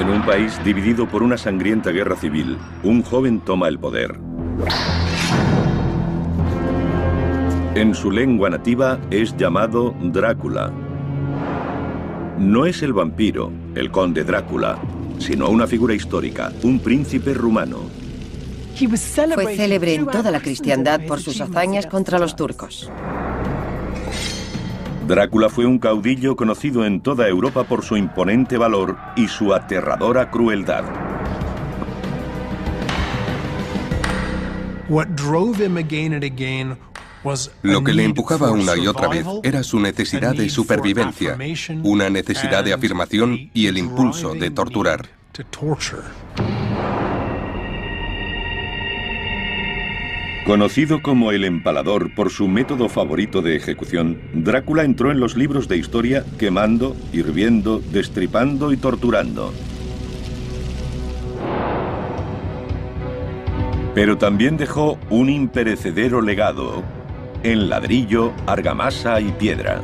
En un país dividido por una sangrienta guerra civil, un joven toma el poder. En su lengua nativa es llamado Drácula. No es el vampiro, el conde Drácula, sino una figura histórica, un príncipe rumano. Fue célebre en toda la cristiandad por sus hazañas contra los turcos. Drácula fue un caudillo conocido en toda Europa por su imponente valor y su aterradora crueldad. Lo que le empujaba una y otra vez era su necesidad de supervivencia, una necesidad de afirmación y el impulso de torturar. Conocido como el empalador por su método favorito de ejecución, Drácula entró en los libros de historia quemando, hirviendo, destripando y torturando. Pero también dejó un imperecedero legado en ladrillo, argamasa y piedra.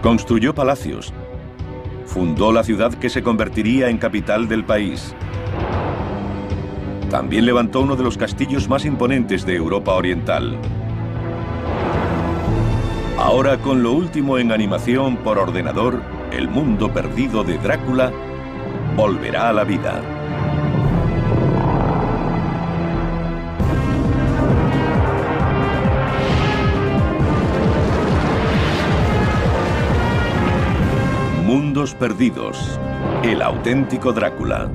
Construyó palacios. Fundó la ciudad que se convertiría en capital del país. También levantó uno de los castillos más imponentes de Europa Oriental. Ahora, con lo último en animación por ordenador, el mundo perdido de Drácula volverá a la vida. Mundos perdidos. El auténtico Drácula.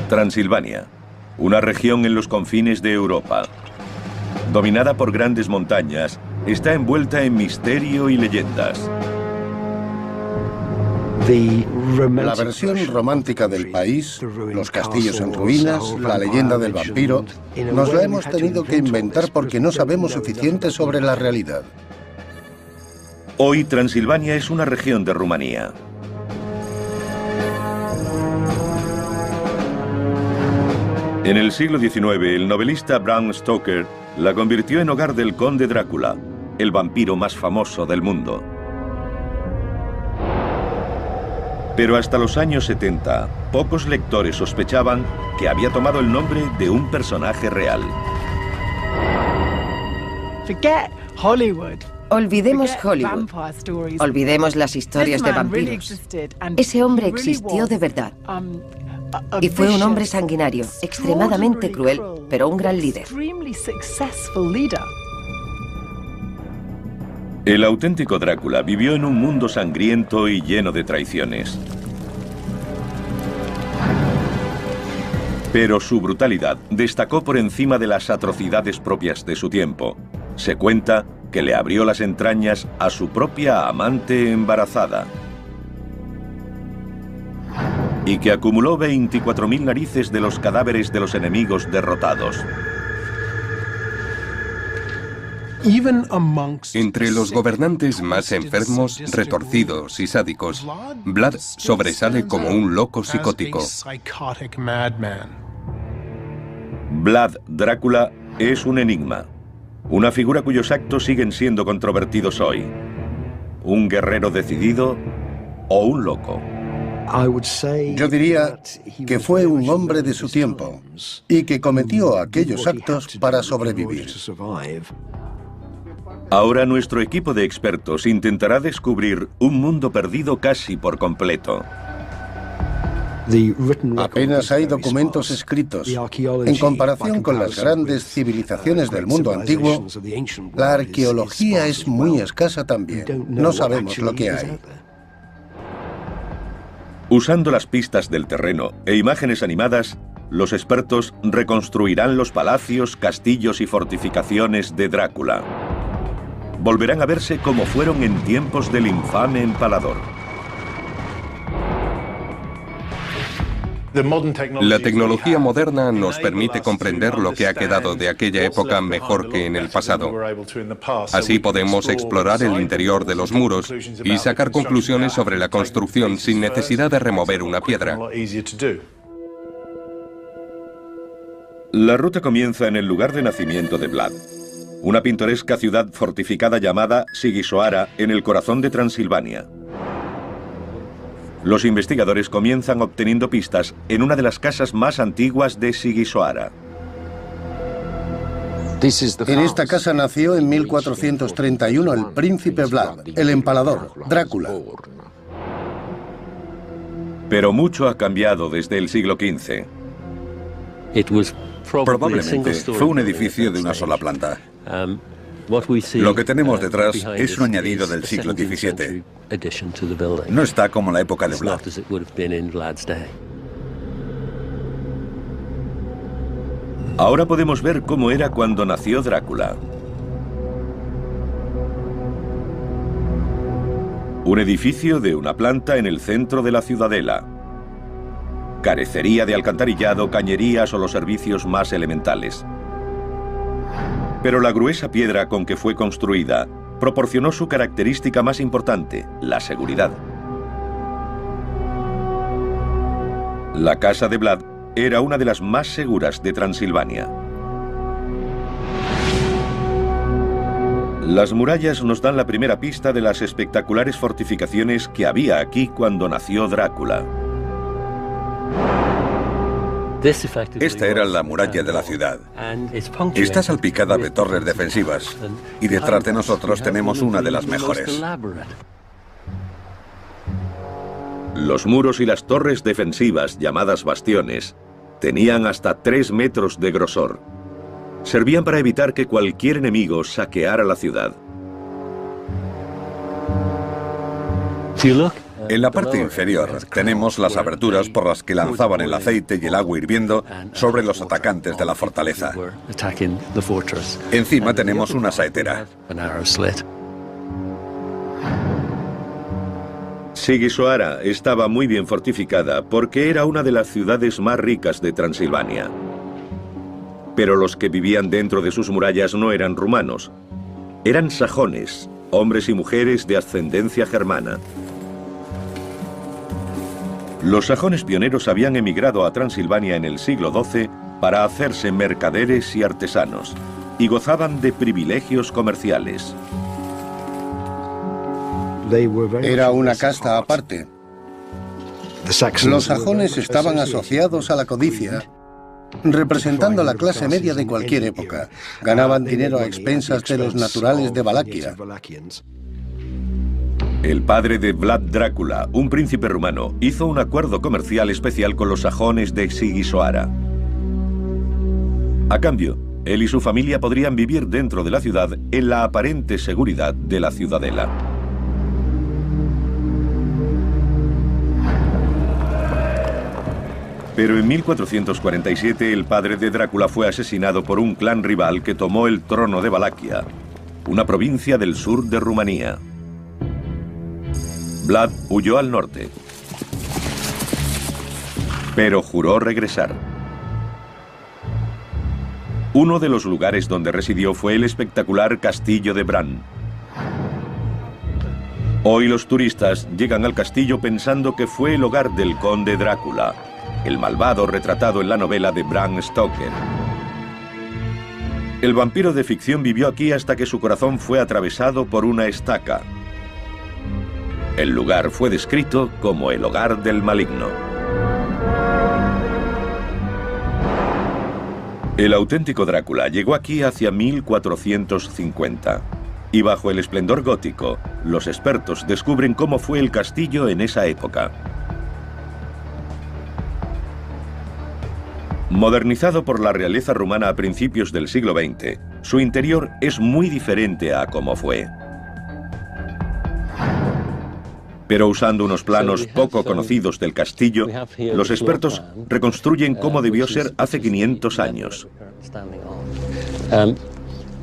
Transilvania, una región en los confines de Europa. Dominada por grandes montañas, está envuelta en misterio y leyendas. La versión romántica del país, los castillos en ruinas, la leyenda del vampiro, nos la hemos tenido que inventar porque no sabemos suficiente sobre la realidad. Hoy Transilvania es una región de Rumanía. En el siglo XIX, el novelista Bram Stoker la convirtió en hogar del conde Drácula, el vampiro más famoso del mundo. Pero hasta los años 70, pocos lectores sospechaban que había tomado el nombre de un personaje real. Olvidemos Hollywood. Olvidemos las historias de vampiros. Ese hombre existió de verdad. Y fue un hombre sanguinario, extremadamente cruel, pero un gran líder. El auténtico Drácula vivió en un mundo sangriento y lleno de traiciones. Pero su brutalidad destacó por encima de las atrocidades propias de su tiempo. Se cuenta que le abrió las entrañas a su propia amante embarazada. Y que acumuló 24.000 narices de los cadáveres de los enemigos derrotados. Entre los gobernantes más enfermos, retorcidos y sádicos, Vlad sobresale como un loco psicótico. Vlad Drácula es un enigma, una figura cuyos actos siguen siendo controvertidos hoy. ¿Un guerrero decidido o un loco? Yo diría que fue un hombre de su tiempo y que cometió aquellos actos para sobrevivir. Ahora nuestro equipo de expertos intentará descubrir un mundo perdido casi por completo. Apenas hay documentos escritos. En comparación con las grandes civilizaciones del mundo antiguo, la arqueología es muy escasa también. No sabemos lo que hay. Usando las pistas del terreno e imágenes animadas, los expertos reconstruirán los palacios, castillos y fortificaciones de Drácula. Volverán a verse como fueron en tiempos del infame empalador. La tecnología moderna nos permite comprender lo que ha quedado de aquella época mejor que en el pasado. Así podemos explorar el interior de los muros y sacar conclusiones sobre la construcción sin necesidad de remover una piedra. La ruta comienza en el lugar de nacimiento de Vlad. una pintoresca ciudad fortificada llamada Sigisoara en el corazón de Transilvania. Los investigadores comienzan obteniendo pistas en una de las casas más antiguas de Sigisoara. En esta casa nació en 1431 el príncipe Vlad, el empalador, Drácula. Pero mucho ha cambiado desde el siglo XV. Probablemente fue un edificio de una sola planta. Lo que tenemos detrás es un añadido del siglo XVII. No está como en la época de Vlad. Ahora podemos ver cómo era cuando nació Drácula. Un edificio de una planta en el centro de la ciudadela. Carecería de alcantarillado, cañerías o los servicios más elementales. Pero la gruesa piedra con que fue construida proporcionó su característica más importante, la seguridad. La casa de Vlad era una de las más seguras de Transilvania. Las murallas nos dan la primera pista de las espectaculares fortificaciones que había aquí cuando nació Drácula. Esta era la muralla de la ciudad. Está salpicada de torres defensivas y detrás de nosotros tenemos una de las mejores. Los muros y las torres defensivas, llamadas bastiones, tenían hasta 3 metros de grosor. Servían para evitar que cualquier enemigo saqueara la ciudad. En la parte inferior tenemos las aberturas por las que lanzaban el aceite y el agua hirviendo sobre los atacantes de la fortaleza. Encima tenemos una saetera. Sigisoara estaba muy bien fortificada porque era una de las ciudades más ricas de Transilvania. Pero los que vivían dentro de sus murallas no eran rumanos. Eran sajones, hombres y mujeres de ascendencia germana. Los sajones pioneros habían emigrado a Transilvania en el siglo XII para hacerse mercaderes y artesanos, y gozaban de privilegios comerciales. Era una casta aparte. Los sajones estaban asociados a la codicia, representando la clase media de cualquier época. Ganaban dinero a expensas de los naturales de Valaquia. El padre de Vlad Drácula, un príncipe rumano, hizo un acuerdo comercial especial con los sajones de Sigisoara. A cambio, él y su familia podrían vivir dentro de la ciudad en la aparente seguridad de la ciudadela. Pero en 1447 el padre de Drácula fue asesinado por un clan rival que tomó el trono de Valaquia, una provincia del sur de Rumanía. Vlad huyó al norte, pero juró regresar. Uno de los lugares donde residió fue el espectacular castillo de Bran. Hoy los turistas llegan al castillo pensando que fue el hogar del conde Drácula, el malvado retratado en la novela de Bram Stoker. El vampiro de ficción vivió aquí hasta que su corazón fue atravesado por una estaca. El lugar fue descrito como el hogar del maligno. El auténtico Drácula llegó aquí hacia 1450. Y bajo el esplendor gótico, los expertos descubren cómo fue el castillo en esa época. Modernizado por la realeza rumana a principios del siglo XX, su interior es muy diferente a cómo fue. Pero usando unos planos poco conocidos del castillo, los expertos reconstruyen cómo debió ser hace 500 años.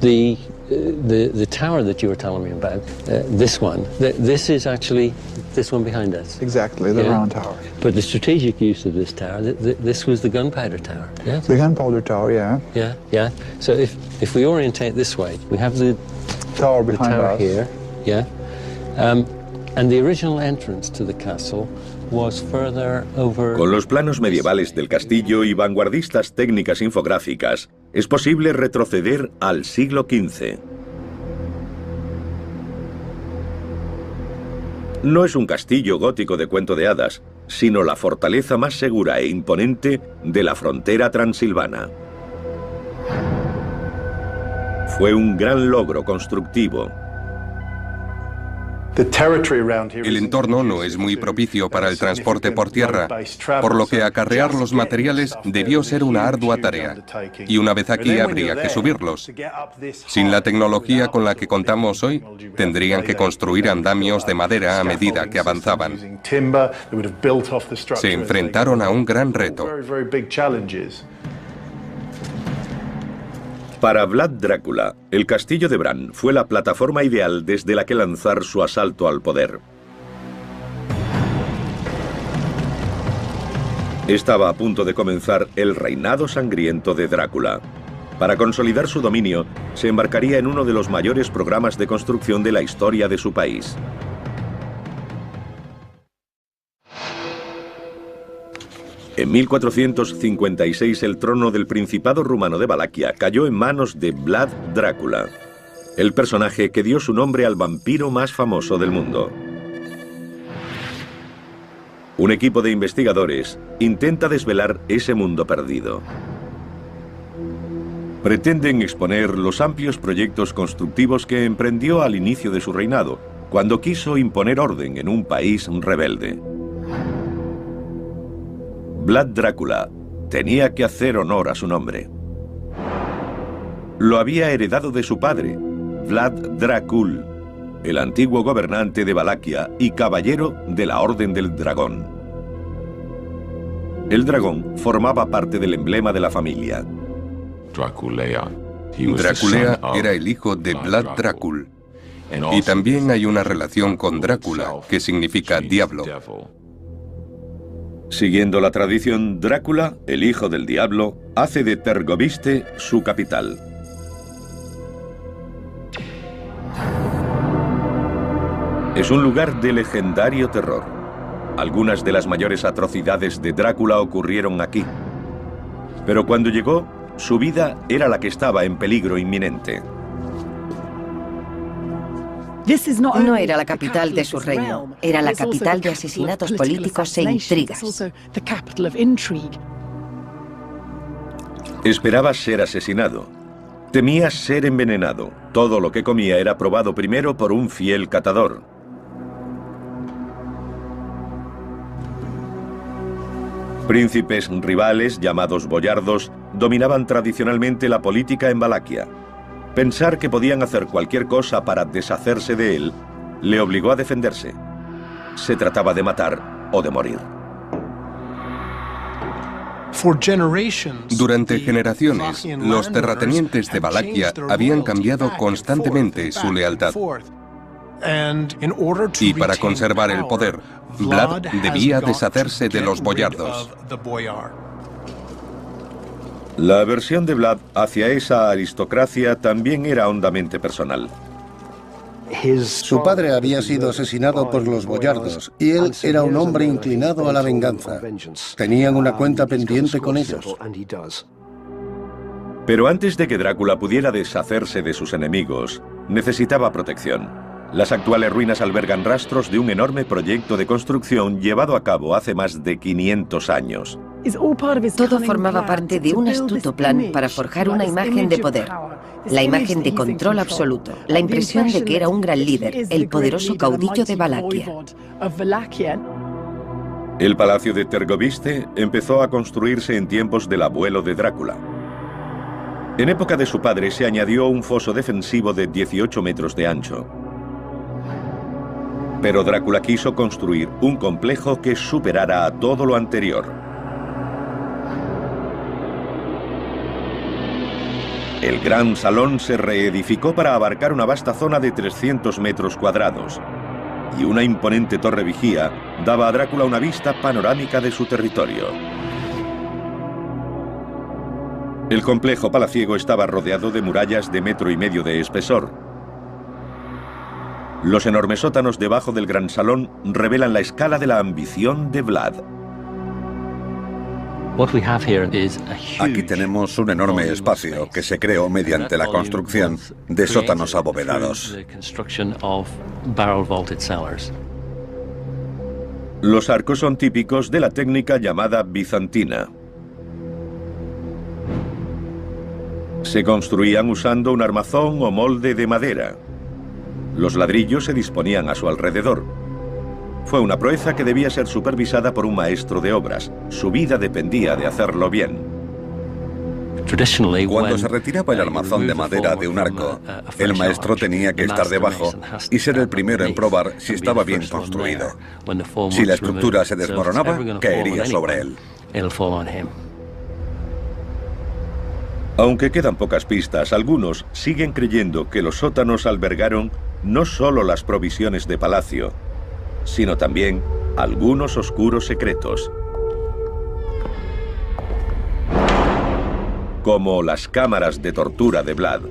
The tower that you were telling me about, this is actually this one behind us. Exactly, the round tower. But the strategic use of this tower, this was the gunpowder tower. Yeah. The gunpowder tower, yeah. Yeah. So if we orientate this way, we have the tower behind us here. Yeah. And the original entrance to the castle was further over. Con los planos medievales del castillo y vanguardistas técnicas infográficas, es posible retroceder al siglo XV. No es un castillo gótico de cuento de hadas, sino la fortaleza más segura e imponente de la frontera transilvana. Fue un gran logro constructivo. El entorno no es muy propicio para el transporte por tierra, por lo que acarrear los materiales debió ser una ardua tarea, y una vez aquí habría que subirlos. Sin la tecnología con la que contamos hoy, tendrían que construir andamios de madera a medida que avanzaban. Se enfrentaron a un gran reto. Para Vlad Drácula, el castillo de Bran fue la plataforma ideal desde la que lanzar su asalto al poder. Estaba a punto de comenzar el reinado sangriento de Drácula. Para consolidar su dominio, se embarcaría en uno de los mayores programas de construcción de la historia de su país. En 1456 el trono del Principado rumano de Valaquia cayó en manos de Vlad Drácula, el personaje que dio su nombre al vampiro más famoso del mundo. Un equipo de investigadores intenta desvelar ese mundo perdido. Pretenden exponer los amplios proyectos constructivos que emprendió al inicio de su reinado, cuando quiso imponer orden en un país rebelde. Vlad Drácula tenía que hacer honor a su nombre. Lo había heredado de su padre, Vlad Dracul, el antiguo gobernante de Valaquia y caballero de la Orden del Dragón. El dragón formaba parte del emblema de la familia. Draculea era el hijo de Vlad Dracul, y también hay una relación con Drácula, que significa diablo. Siguiendo la tradición, Drácula, el hijo del diablo, hace de Tergoviste su capital. Es un lugar de legendario terror. Algunas de las mayores atrocidades de Drácula ocurrieron aquí. Pero cuando llegó, su vida era la que estaba en peligro inminente. No era la capital de su reino, era la capital de asesinatos políticos e intrigas. Esperaba ser asesinado. Temía ser envenenado. Todo lo que comía era probado primero por un fiel catador. Príncipes rivales, llamados boyardos, dominaban tradicionalmente la política en Valaquia. Pensar que podían hacer cualquier cosa para deshacerse de él le obligó a defenderse. Se trataba de matar o de morir. Durante generaciones, los terratenientes de Valaquia habían cambiado constantemente su lealtad. Y para conservar el poder, Vlad debía deshacerse de los boyardos. La aversión de Vlad hacia esa aristocracia también era hondamente personal. Su padre había sido asesinado por los boyardos y él era un hombre inclinado a la venganza. Tenían una cuenta pendiente con ellos. Pero antes de que Drácula pudiera deshacerse de sus enemigos, necesitaba protección. Las actuales ruinas albergan rastros de un enorme proyecto de construcción llevado a cabo hace más de 500 años. Todo formaba parte de un astuto plan para forjar una imagen de poder, la imagen de control absoluto, la impresión de que era un gran líder, el poderoso caudillo de Valaquia. El palacio de Tergoviste empezó a construirse en tiempos del abuelo de Drácula. En época de su padre se añadió un foso defensivo de 18 metros de ancho. Pero Drácula quiso construir un complejo que superara a todo lo anterior. El gran salón se reedificó para abarcar una vasta zona de 300 metros cuadrados, y una imponente torre vigía daba a Drácula una vista panorámica de su territorio. El complejo palaciego estaba rodeado de murallas de 1,5 metros de espesor. Los enormes sótanos debajo del gran salón revelan la escala de la ambición de Vlad. Aquí tenemos un enorme espacio que se creó mediante la construcción de sótanos abovedados. Los arcos son típicos de la técnica llamada bizantina. Se construían usando un armazón o molde de madera. Los ladrillos se disponían a su alrededor. Fue una proeza que debía ser supervisada por un maestro de obras. Su vida dependía de hacerlo bien. Cuando se retiraba el armazón de madera de un arco, el maestro tenía que estar debajo y ser el primero en probar si estaba bien construido. Si la estructura se desmoronaba, caería sobre él. Aunque quedan pocas pistas, algunos siguen creyendo que los sótanos albergaron no solo las provisiones de palacio, sino también algunos oscuros secretos, como las cámaras de tortura de Vlad.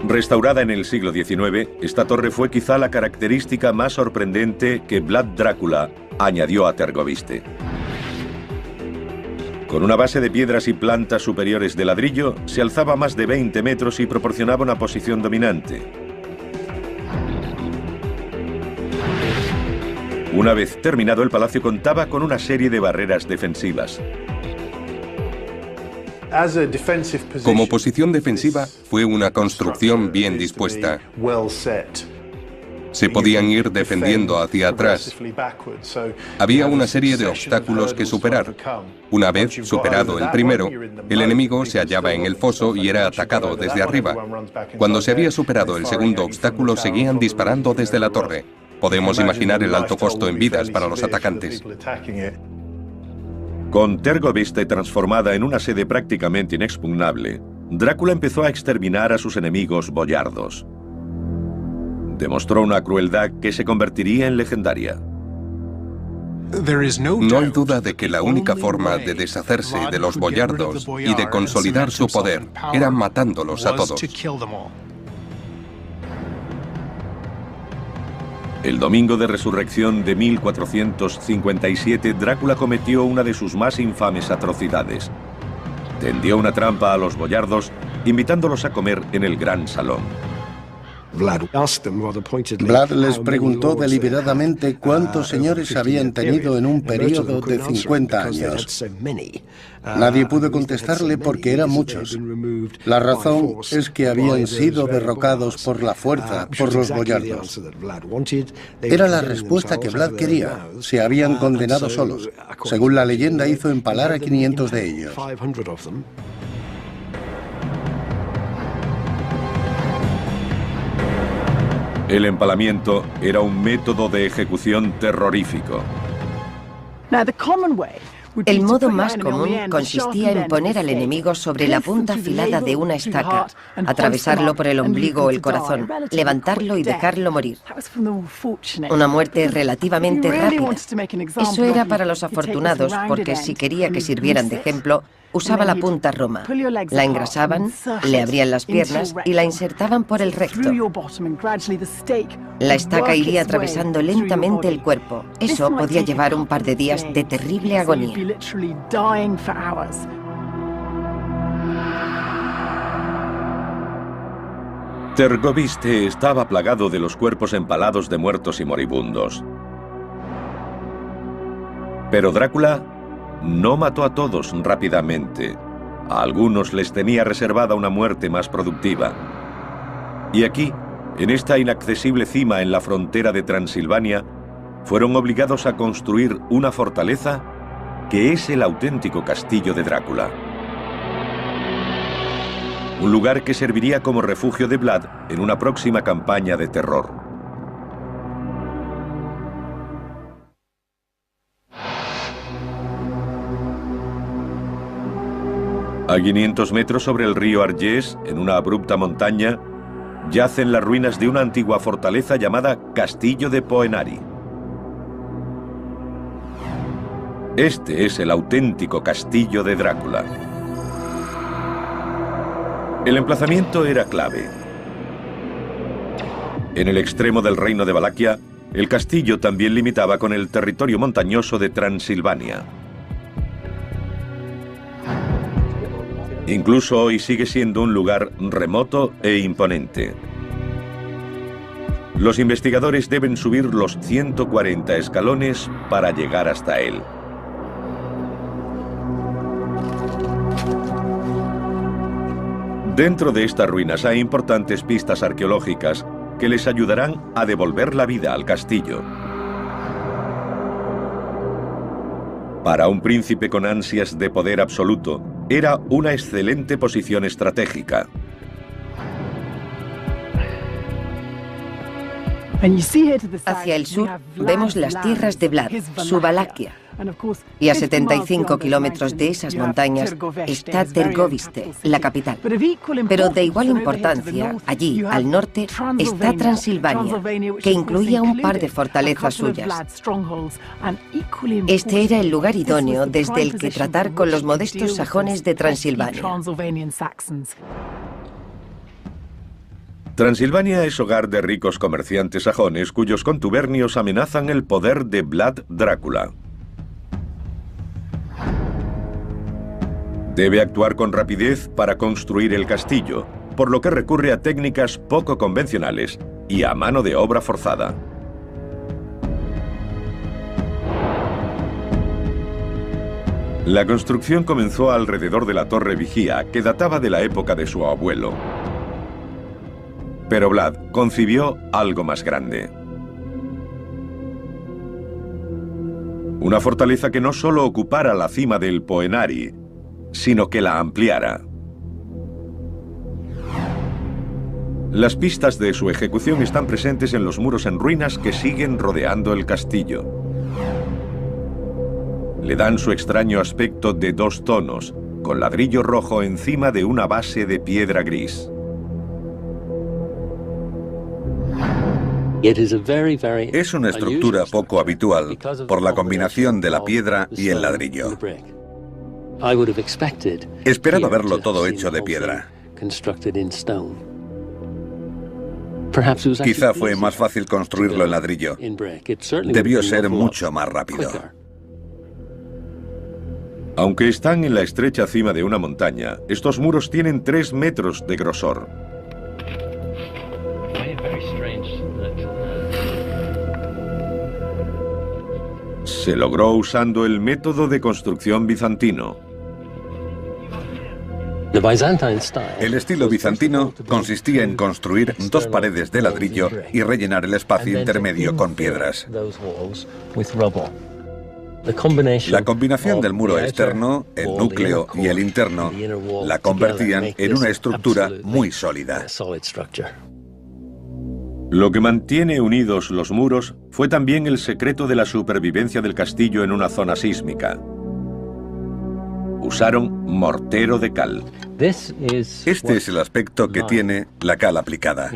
Restaurada en el siglo XIX, esta torre fue quizá la característica más sorprendente que Vlad Drácula añadió a Tergoviste. Con una base de piedras y plantas superiores de ladrillo, se alzaba más de 20 metros y proporcionaba una posición dominante. Una vez terminado, el palacio contaba con una serie de barreras defensivas. Como posición defensiva, fue una construcción bien dispuesta. Se podían ir defendiendo hacia atrás. Había una serie de obstáculos que superar. Una vez superado el primero, el enemigo se hallaba en el foso y era atacado desde arriba. Cuando se había superado el segundo obstáculo, seguían disparando desde la torre. Podemos imaginar el alto costo en vidas para los atacantes. Con Tergoviste transformada en una sede prácticamente inexpugnable, Drácula empezó a exterminar a sus enemigos boyardos. Demostró una crueldad que se convertiría en legendaria. No hay duda de que la única forma de deshacerse de los boyardos y de consolidar su poder era matándolos a todos. El domingo de resurrección de 1457, Drácula cometió una de sus más infames atrocidades. Tendió una trampa a los boyardos, invitándolos a comer en el gran salón. Vlad les preguntó deliberadamente cuántos señores habían tenido en un periodo de 50 años. Nadie pudo contestarle porque eran muchos. La razón es que habían sido derrocados por la fuerza por los boyardos. Era la respuesta que Vlad quería. Se habían condenado solos. Según la leyenda, hizo empalar a 500 de ellos. El empalamiento era un método de ejecución terrorífico. El modo más común consistía en poner al enemigo sobre la punta afilada de una estaca, atravesarlo por el ombligo o el corazón, levantarlo y dejarlo morir. Una muerte relativamente rápida. Eso era para los afortunados, porque si quería que sirvieran de ejemplo, usaba la punta roma. La engrasaban, le abrían las piernas y la insertaban por el recto. La estaca iría atravesando lentamente el cuerpo. Eso podía llevar un par de días de terrible agonía. Tergoviste estaba plagado de los cuerpos empalados de muertos y moribundos. Pero Drácula no mató a todos rápidamente. A algunos les tenía reservada una muerte más productiva. Y aquí, en esta inaccesible cima en la frontera de Transilvania, fueron obligados a construir una fortaleza que es el auténtico castillo de Drácula. Un lugar que serviría como refugio de Vlad en una próxima campaña de terror. A 500 metros sobre el río Argés, en una abrupta montaña, yacen las ruinas de una antigua fortaleza llamada Castillo de Poenari. Este es el auténtico castillo de Drácula. El emplazamiento era clave. En el extremo del reino de Valaquia, El castillo también limitaba con el territorio montañoso de Transilvania. Incluso hoy sigue siendo un lugar remoto e imponente. Los investigadores deben subir los 140 escalones para llegar hasta él. Dentro de estas ruinas hay importantes pistas arqueológicas que les ayudarán a devolver la vida al castillo. Para un príncipe con ansias de poder absoluto, era una excelente posición estratégica. Hacia el sur vemos las tierras de Vlad, su Valaquia. Y a 75 kilómetros de esas montañas está Tergoviste, la capital. Pero de igual importancia, allí, al norte, está Transilvania, que incluía un par de fortalezas suyas. Este era el lugar idóneo desde el que tratar con los modestos sajones de Transilvania. Transilvania es hogar de ricos comerciantes sajones cuyos contubernios amenazan el poder de Vlad Drácula. Debe actuar con rapidez para construir el castillo, por lo que recurre a técnicas poco convencionales y a mano de obra forzada. La construcción comenzó alrededor de la torre vigía, que databa de la época de su abuelo. Pero Vlad concibió algo más grande. Una fortaleza que no solo ocupara la cima del Poenari, sino que la ampliara. Las pistas de su ejecución están presentes en los muros en ruinas que siguen rodeando el castillo. Le dan su extraño aspecto de dos tonos, con ladrillo rojo encima de una base de piedra gris. Es una estructura poco habitual por la combinación de la piedra y el ladrillo. Esperaba verlo todo hecho de piedra. Quizá fue más fácil construirlo en ladrillo. Debió ser mucho más rápido. Aunque están en la estrecha cima de una montaña, estos muros tienen 3 metros de grosor. Se logró usando el método de construcción bizantino. El estilo bizantino consistía en construir 2 paredes de ladrillo y rellenar el espacio intermedio con piedras. La combinación del muro externo, el núcleo y el interno la convertían en una estructura muy sólida. Lo que mantiene unidos los muros fue también el secreto de la supervivencia del castillo en una zona sísmica. Usaron mortero de cal. Este es el aspecto que tiene la cal aplicada.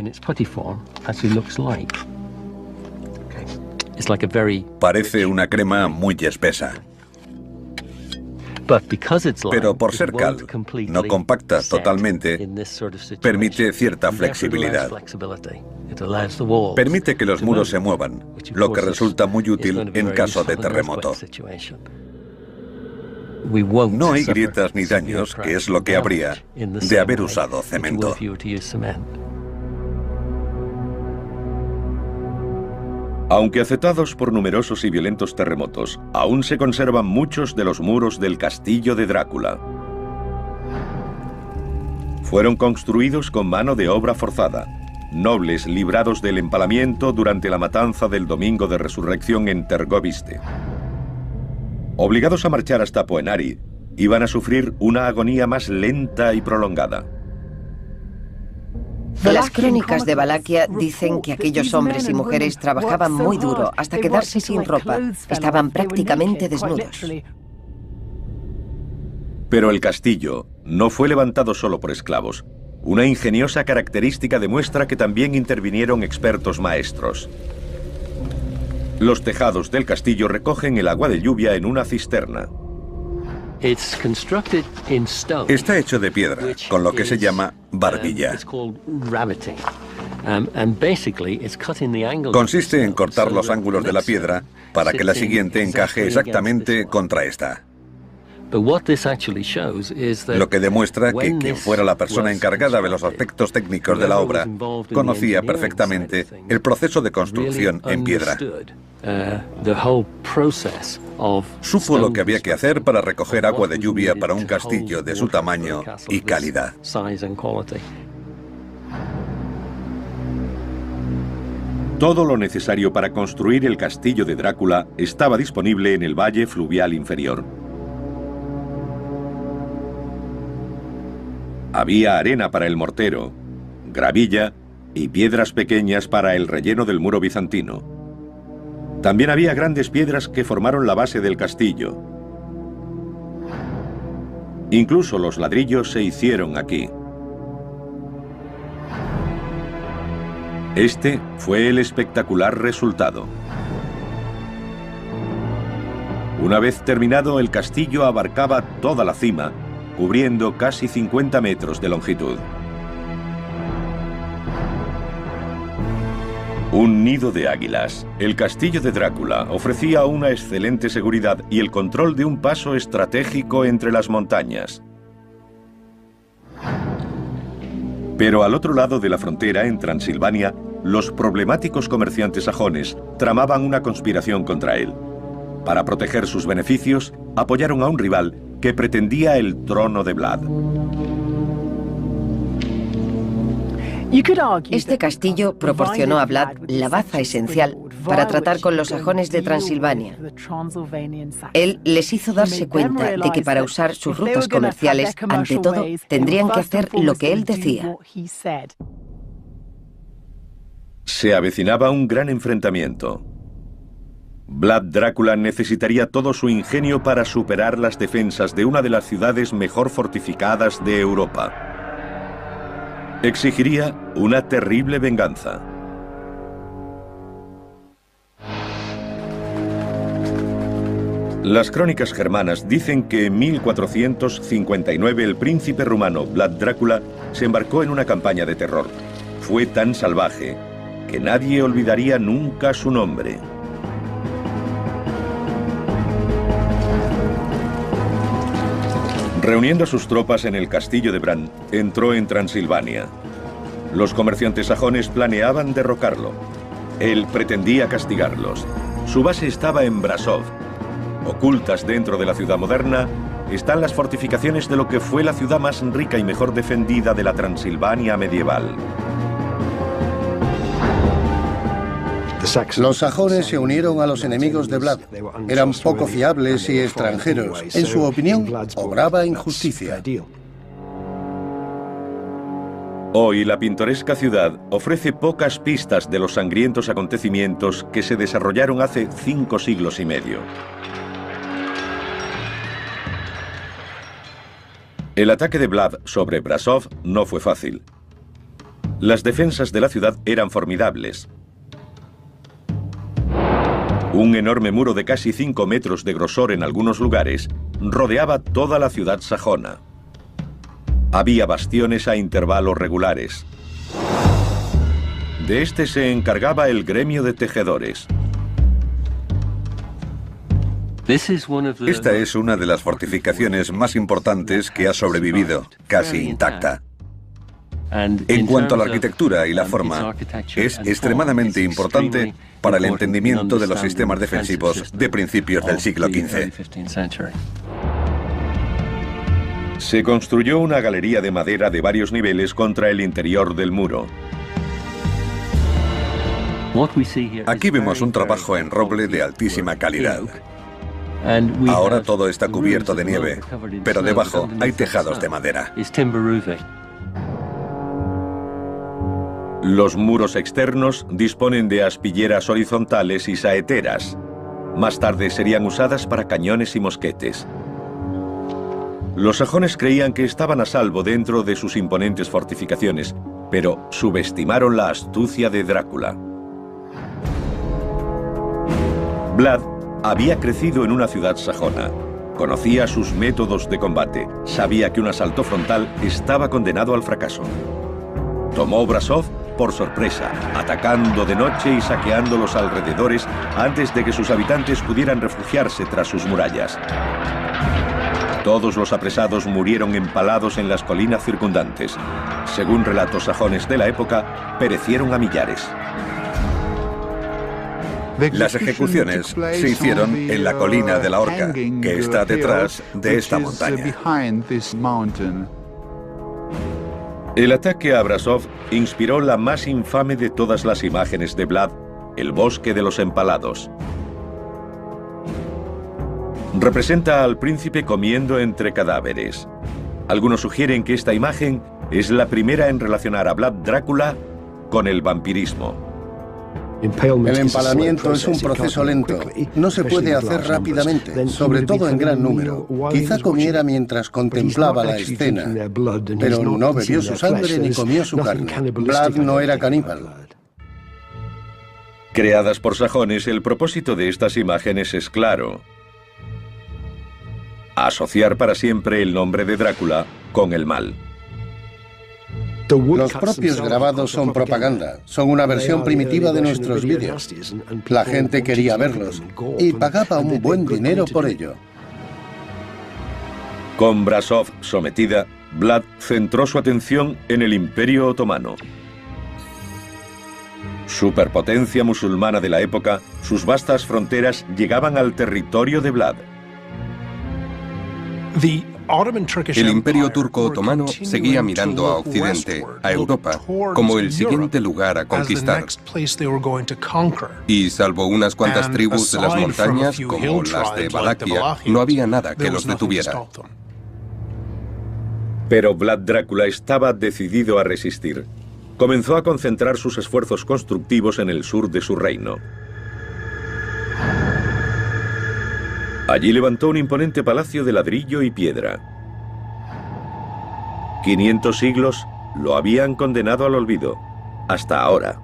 Parece una crema muy espesa. Pero por ser cal, no compacta totalmente, permite cierta flexibilidad. Permite que los muros se muevan, lo que resulta muy útil en caso de terremoto. No hay grietas ni daños, que es lo que habría de haber usado cemento. Aunque afectados por numerosos y violentos terremotos, aún se conservan muchos de los muros del castillo de Drácula. Fueron construidos con mano de obra forzada, nobles librados del empalamiento durante la matanza del Domingo de Resurrección en Tergoviste. Obligados a marchar hasta Poenari, iban a sufrir una agonía más lenta y prolongada. Las crónicas de Valaquia dicen que aquellos hombres y mujeres trabajaban muy duro hasta quedarse sin ropa. Estaban prácticamente desnudos. Pero el castillo no fue levantado solo por esclavos. Una ingeniosa característica demuestra que también intervinieron expertos maestros. Los tejados del castillo recogen el agua de lluvia en una cisterna. Está hecho de piedra, con lo que se llama barbilla. Consiste en cortar los ángulos de la piedra para que la siguiente encaje exactamente contra esta. Lo que demuestra que quien fuera la persona encargada de los aspectos técnicos de la obra conocía perfectamente el proceso de construcción en piedra. Supo lo que había que hacer para recoger agua de lluvia para un castillo de su tamaño y calidad. Todo lo necesario para construir el castillo de Drácula estaba disponible en el valle fluvial inferior. Había arena para el mortero, gravilla y piedras pequeñas para el relleno del muro bizantino. También había grandes piedras que formaron la base del castillo. Incluso los ladrillos se hicieron aquí. Este fue el espectacular resultado. Una vez terminado, el castillo abarcaba toda la cima, cubriendo casi 50 metros de longitud. Un nido de águilas. El castillo de Drácula ofrecía una excelente seguridad y el control de un paso estratégico entre las montañas. Pero al otro lado de la frontera, en Transilvania, los problemáticos comerciantes sajones tramaban una conspiración contra él. Para proteger sus beneficios, apoyaron a un rival que pretendía el trono de Vlad. Este castillo proporcionó a Vlad la baza esencial para tratar con los sajones de Transilvania. Él les hizo darse cuenta de que para usar sus rutas comerciales, ante todo, tendrían que hacer lo que él decía. Se avecinaba un gran enfrentamiento. Vlad Drácula necesitaría todo su ingenio para superar las defensas de una de las ciudades mejor fortificadas de Europa. Exigiría una terrible venganza. Las crónicas germanas dicen que en 1459 el príncipe rumano Vlad Drácula se embarcó en una campaña de terror. Fue tan salvaje que nadie olvidaría nunca su nombre. Reuniendo a sus tropas en el castillo de Bran, entró en Transilvania. Los comerciantes sajones planeaban derrocarlo. Él pretendía castigarlos. Su base estaba en Brasov. Ocultas dentro de la ciudad moderna están las fortificaciones de lo que fue la ciudad más rica y mejor defendida de la Transilvania medieval. Los sajones se unieron a los enemigos de Vlad. Eran poco fiables y extranjeros. En su opinión, obraba injusticia. Hoy la pintoresca ciudad ofrece pocas pistas de los sangrientos acontecimientos que se desarrollaron hace 5 siglos y medio. El ataque de Vlad sobre Brasov no fue fácil. Las defensas de la ciudad eran formidables. Un enorme muro de casi 5 metros de grosor en algunos lugares rodeaba toda la ciudad sajona. Había bastiones a intervalos regulares. De este se encargaba el gremio de tejedores. Esta es una de las fortificaciones más importantes que ha sobrevivido, casi intacta. En cuanto a la arquitectura y la forma, es extremadamente importante para el entendimiento de los sistemas defensivos de principios del siglo XV. Se construyó una galería de madera de varios niveles contra el interior del muro. Aquí vemos un trabajo en roble de altísima calidad. Ahora todo está cubierto de nieve, pero debajo hay tejados de madera. Los muros externos disponen de aspilleras horizontales y saeteras. Más tarde serían usadas para cañones y mosquetes. Los sajones creían que estaban a salvo dentro de sus imponentes fortificaciones, pero subestimaron la astucia de Drácula. Vlad había crecido en una ciudad sajona. Conocía sus métodos de combate. Sabía que un asalto frontal estaba condenado al fracaso. Tomó Brasov por sorpresa, atacando de noche y saqueando los alrededores antes de que sus habitantes pudieran refugiarse tras sus murallas. Todos los apresados murieron empalados en las colinas circundantes. Según relatos sajones de la época, perecieron a millares. Las ejecuciones se hicieron en la colina de la Horca, que está detrás de esta montaña. El ataque a Brasov inspiró la más infame de todas las imágenes de Vlad, el bosque de los empalados. Representa al príncipe comiendo entre cadáveres. Algunos sugieren que esta imagen es la primera en relacionar a Vlad Drácula con el vampirismo. El empalamiento es un proceso lento. No se puede hacer rápidamente, sobre todo en gran número. Quizá comiera mientras contemplaba la escena, pero no bebió su sangre ni comió su carne. Vlad no era caníbal. Creadas por sajones, el propósito de estas imágenes es claro: asociar para siempre el nombre de Drácula con el mal. Los propios grabados son propaganda, son una versión primitiva de nuestros vídeos. La gente quería verlos y pagaba un buen dinero por ello. Con Brasov sometida, Vlad centró su atención en el Imperio Otomano. Superpotencia musulmana de la época, sus vastas fronteras llegaban al territorio de Vlad. El Imperio Turco Otomano seguía mirando a Occidente, a Europa, como el siguiente lugar a conquistar. Y salvo unas cuantas tribus de las montañas, como las de Valaquia, no había nada que los detuviera. Pero Vlad Drácula estaba decidido a resistir. Comenzó a concentrar sus esfuerzos constructivos en el sur de su reino. Allí levantó un imponente palacio de ladrillo y piedra. 500 siglos lo habían condenado al olvido, hasta ahora.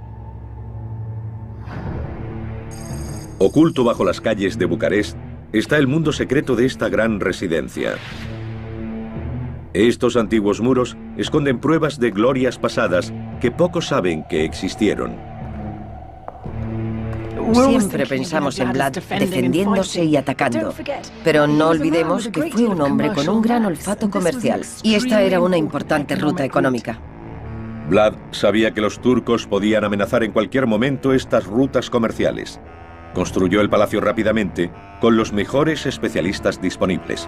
Oculto bajo las calles de Bucarest está el mundo secreto de esta gran residencia. Estos antiguos muros esconden pruebas de glorias pasadas que pocos saben que existieron. Siempre pensamos en Vlad defendiéndose y atacando, pero no olvidemos que fue un hombre con un gran olfato comercial, y esta era una importante ruta económica. Vlad sabía que los turcos podían amenazar en cualquier momento estas rutas comerciales. Construyó el palacio rápidamente, con los mejores especialistas disponibles.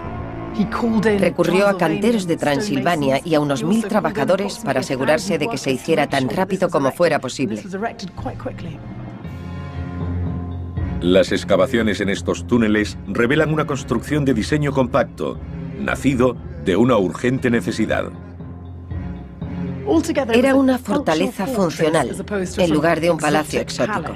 Recurrió a canteros de Transilvania y a unos 1000 trabajadores para asegurarse de que se hiciera tan rápido como fuera posible. Las excavaciones en estos túneles revelan una construcción de diseño compacto, nacido de una urgente necesidad. Era una fortaleza funcional, en lugar de un palacio exótico.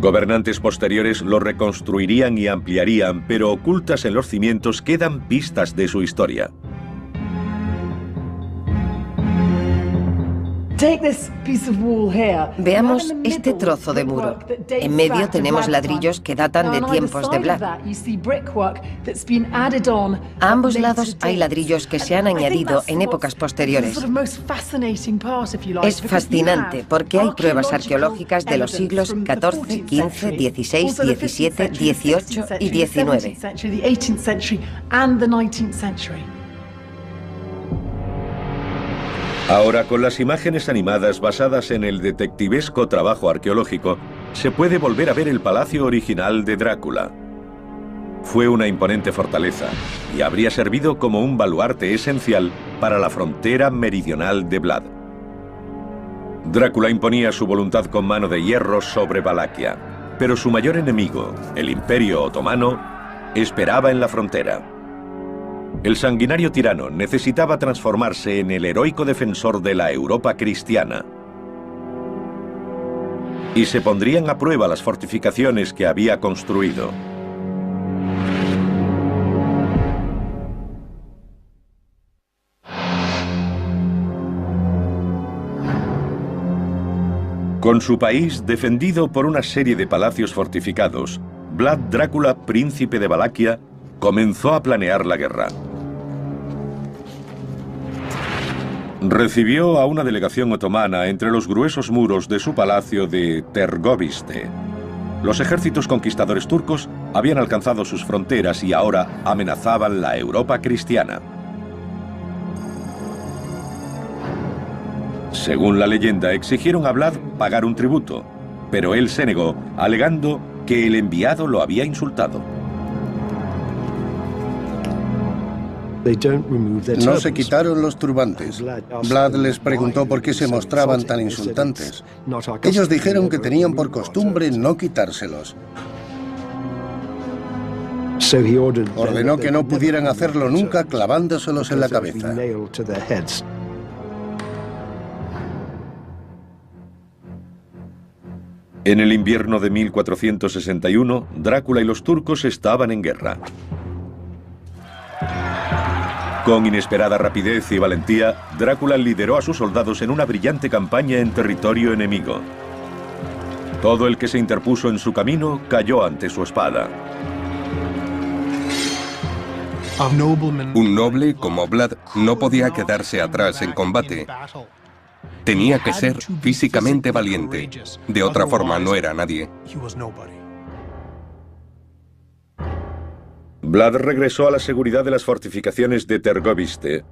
Gobernantes posteriores lo reconstruirían y ampliarían, pero ocultas en los cimientos quedan pistas de su historia. Veamos este trozo de muro. En medio tenemos ladrillos que datan de tiempos de Vlad. A ambos lados hay ladrillos que se han añadido en épocas posteriores. Es fascinante porque hay pruebas arqueológicas de los siglos XIV, XV, XVI, XVII, XVIII y XIX. Ahora, con las imágenes animadas basadas en el detectivesco trabajo arqueológico, se puede volver a ver el palacio original de Drácula. Fue una imponente fortaleza y habría servido como un baluarte esencial para la frontera meridional de Vlad. Drácula imponía su voluntad con mano de hierro sobre Valaquia, pero su mayor enemigo, el Imperio Otomano, esperaba en la frontera. El sanguinario tirano necesitaba transformarse en el heroico defensor de la Europa cristiana. Y se pondrían a prueba las fortificaciones que había construido. Con su país defendido por una serie de palacios fortificados, Vlad Drácula, príncipe de Valaquia, comenzó a planear la guerra. Recibió a una delegación otomana entre los gruesos muros de su palacio de Tergoviste. Los ejércitos conquistadores turcos habían alcanzado sus fronteras y ahora amenazaban la Europa cristiana. Según la leyenda, exigieron a Vlad pagar un tributo, pero él se negó, alegando que el enviado lo había insultado. No se quitaron los turbantes. Vlad les preguntó por qué se mostraban tan insultantes. Ellos dijeron que tenían por costumbre no quitárselos. Ordenó que no pudieran hacerlo nunca clavándoselos en la cabeza. En el invierno de 1461, Drácula y los turcos estaban en guerra. Con inesperada rapidez y valentía, Drácula lideró a sus soldados en una brillante campaña en territorio enemigo. Todo el que se interpuso en su camino cayó ante su espada. Un noble como Vlad no podía quedarse atrás en combate. Tenía que ser físicamente valiente. De otra forma no era nadie. Vlad regresó a la seguridad de las fortificaciones de Tergoviste.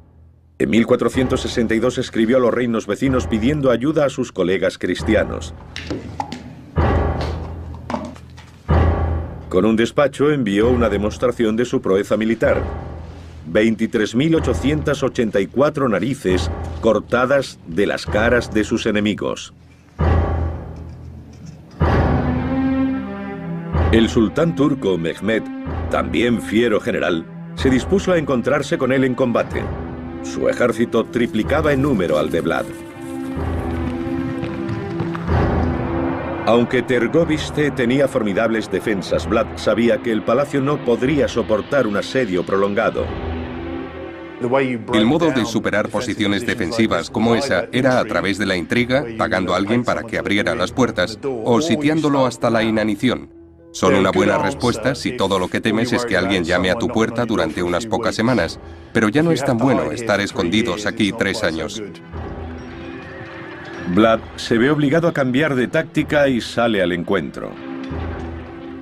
En 1462 escribió a los reinos vecinos pidiendo ayuda a sus colegas cristianos. Con un despacho envió una demostración de su proeza militar. 23.884 narices cortadas de las caras de sus enemigos. El sultán turco Mehmed, también fiero general, se dispuso a encontrarse con él en combate. Su ejército triplicaba en número al de Vlad. Aunque Tergoviste tenía formidables defensas, Vlad sabía que el palacio no podría soportar un asedio prolongado. El modo de superar posiciones defensivas como esa era a través de la intriga, pagando a alguien para que abriera las puertas, o sitiándolo hasta la inanición. Son una buena respuesta si todo lo que temes es que alguien llame a tu puerta durante unas pocas semanas, pero ya no es tan bueno estar escondidos aquí 3 años. Vlad se ve obligado a cambiar de táctica y sale al encuentro.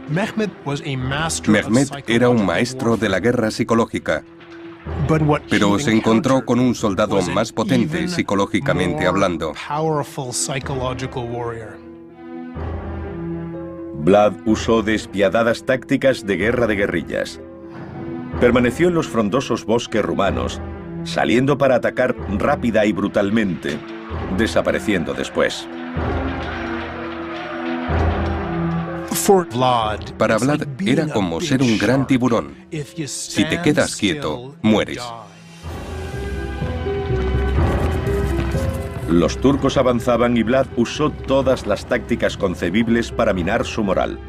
Mehmed era un maestro de la guerra psicológica, pero se encontró con un soldado más potente psicológicamente hablando. Vlad usó despiadadas tácticas de guerra de guerrillas. Permaneció en los frondosos bosques rumanos, saliendo para atacar rápida y brutalmente, desapareciendo después. Para Vlad era como ser un gran tiburón. Si te quedas quieto, mueres. Los turcos avanzaban y Vlad usó todas las tácticas concebibles para minar su moral.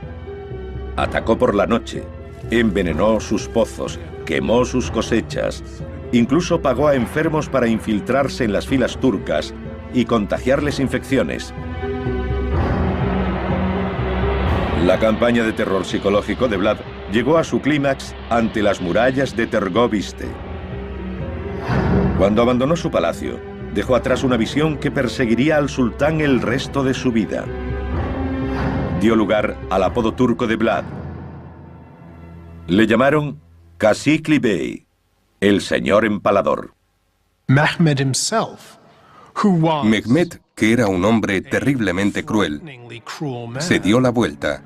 Atacó por la noche, envenenó sus pozos, quemó sus cosechas, incluso pagó a enfermos para infiltrarse en las filas turcas y contagiarles infecciones. La campaña de terror psicológico de Vlad llegó a su clímax ante las murallas de Tergoviste. Cuando abandonó su palacio, dejó atrás una visión que perseguiría al sultán el resto de su vida. Dio lugar al apodo turco de Vlad. Le llamaron Casikli Bey, el señor empalador. Mehmed, que era un hombre terriblemente cruel, se dio la vuelta.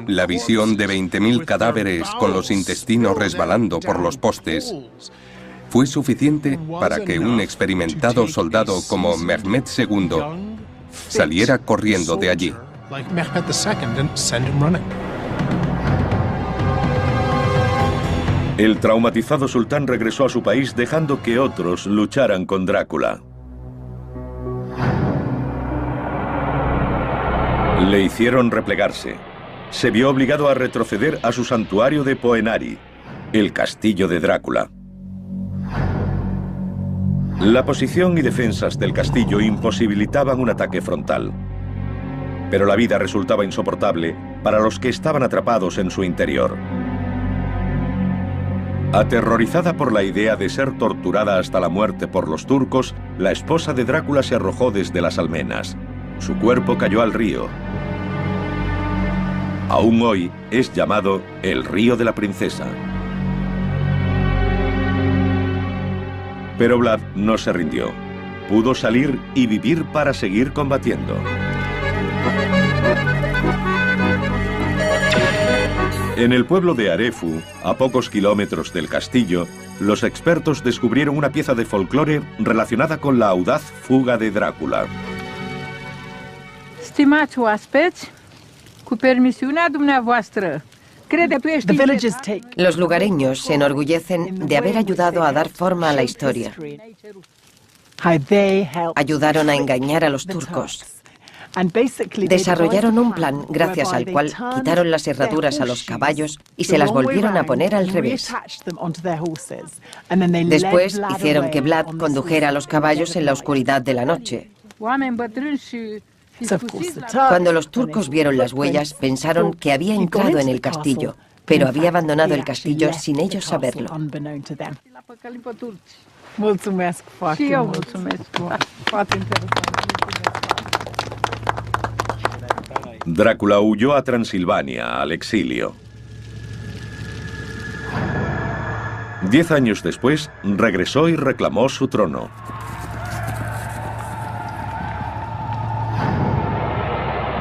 La visión de 20.000 cadáveres con los intestinos resbalando por los postes fue suficiente para que un experimentado soldado como Mehmed II saliera corriendo de allí. El traumatizado sultán regresó a su país dejando que otros lucharan con Drácula. Le hicieron replegarse. Se vio obligado a retroceder a su santuario de Poenari, el castillo de Drácula. La posición y defensas del castillo imposibilitaban un ataque frontal. Pero la vida resultaba insoportable para los que estaban atrapados en su interior. Aterrorizada por la idea de ser torturada hasta la muerte por los turcos, la esposa de Drácula se arrojó desde las almenas. Su cuerpo cayó al río. Aún hoy es llamado el Río de la Princesa. Pero Vlad no se rindió. Pudo salir y vivir para seguir combatiendo. En el pueblo de Arefu, a pocos kilómetros del castillo, los expertos descubrieron una pieza de folclore relacionada con la audaz fuga de Drácula. Stimați oaspeți, cu permisiunea dumneavoastră, Los lugareños se enorgullecen de haber ayudado a dar forma a la historia. Ayudaron a engañar a los turcos. Desarrollaron un plan gracias al cual quitaron las herraduras a los caballos y se las volvieron a poner al revés. Después hicieron que Vlad condujera a los caballos en la oscuridad de la noche. Cuando los turcos vieron las huellas, pensaron que había entrado en el castillo, pero había abandonado el castillo sin ellos saberlo. Drácula huyó a Transilvania, al exilio. 10 años después, regresó y reclamó su trono.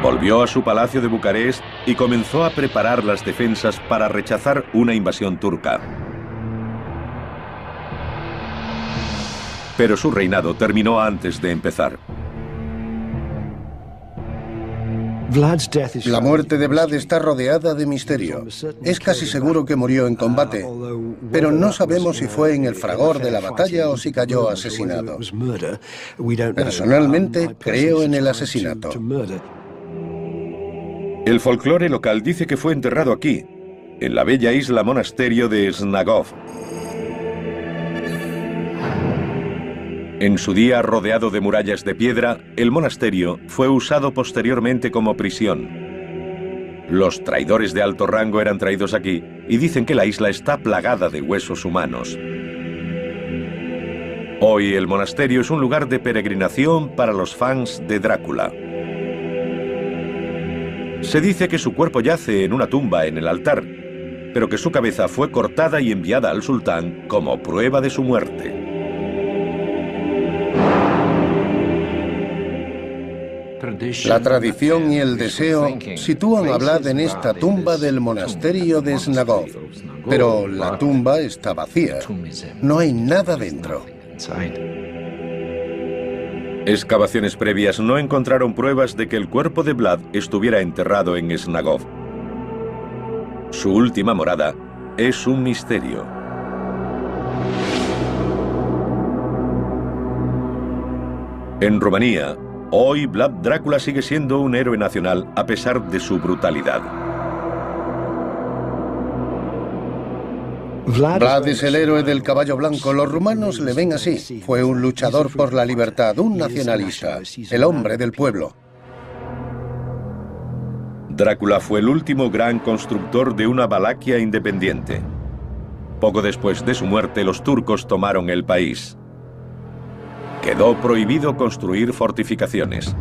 Volvió a su palacio de Bucarest y comenzó a preparar las defensas para rechazar una invasión turca. Pero su reinado terminó antes de empezar. La muerte de Vlad está rodeada de misterio. Es casi seguro que murió en combate, pero no sabemos si fue en el fragor de la batalla o si cayó asesinado. Personalmente, creo en el asesinato. El folclore local dice que fue enterrado aquí, en la bella isla monasterio de Snagov. En su día rodeado de murallas de piedra, el monasterio fue usado posteriormente como prisión. Los traidores de alto rango eran traídos aquí y dicen que la isla está plagada de huesos humanos. Hoy el monasterio es un lugar de peregrinación para los fans de Drácula. Se dice que su cuerpo yace en una tumba en el altar, pero que su cabeza fue cortada y enviada al sultán como prueba de su muerte. La tradición y el deseo sitúan a Vlad en esta tumba del monasterio de Snagov, pero la tumba está vacía. No hay nada dentro. Excavaciones previas no encontraron pruebas de que el cuerpo de Vlad estuviera enterrado en Snagov. Su última morada es un misterio. En Rumanía, hoy Vlad Drácula sigue siendo un héroe nacional a pesar de su brutalidad. Vlad es el héroe del caballo blanco. Los rumanos le ven así. Fue un luchador por la libertad, un nacionalista, el hombre del pueblo. Drácula fue el último gran constructor de una Valaquia independiente. Poco después de su muerte, los turcos tomaron el país. Quedó prohibido construir fortificaciones.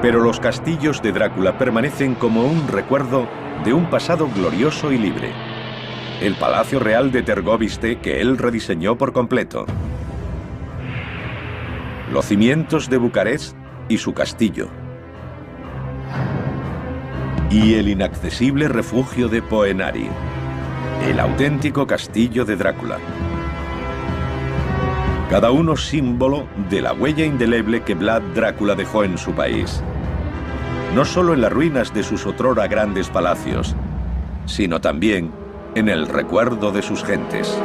Pero los castillos de Drácula permanecen como un recuerdo de un pasado glorioso y libre. El Palacio Real de Tergoviste, que él rediseñó por completo. Los cimientos de Bucarest y su castillo. Y el inaccesible refugio de Poenari, el auténtico castillo de Drácula. Cada uno símbolo de la huella indeleble que Vlad Drácula dejó en su país. No solo en las ruinas de sus otrora grandes palacios, sino también en el recuerdo de sus gentes.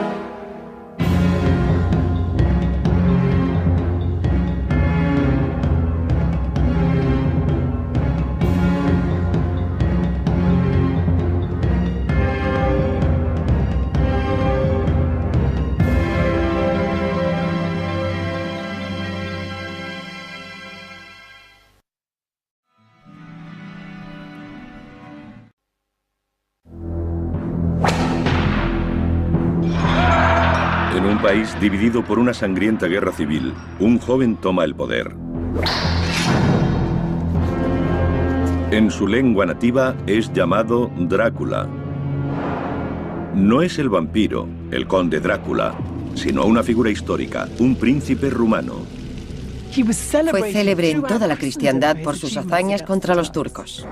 un país dividido por una sangrienta guerra civil, un joven toma el poder. En su lengua nativa es llamado Drácula. No es el vampiro, el conde Drácula, sino una figura histórica, un príncipe rumano. Fue célebre en toda la cristiandad por sus hazañas contra los turcos.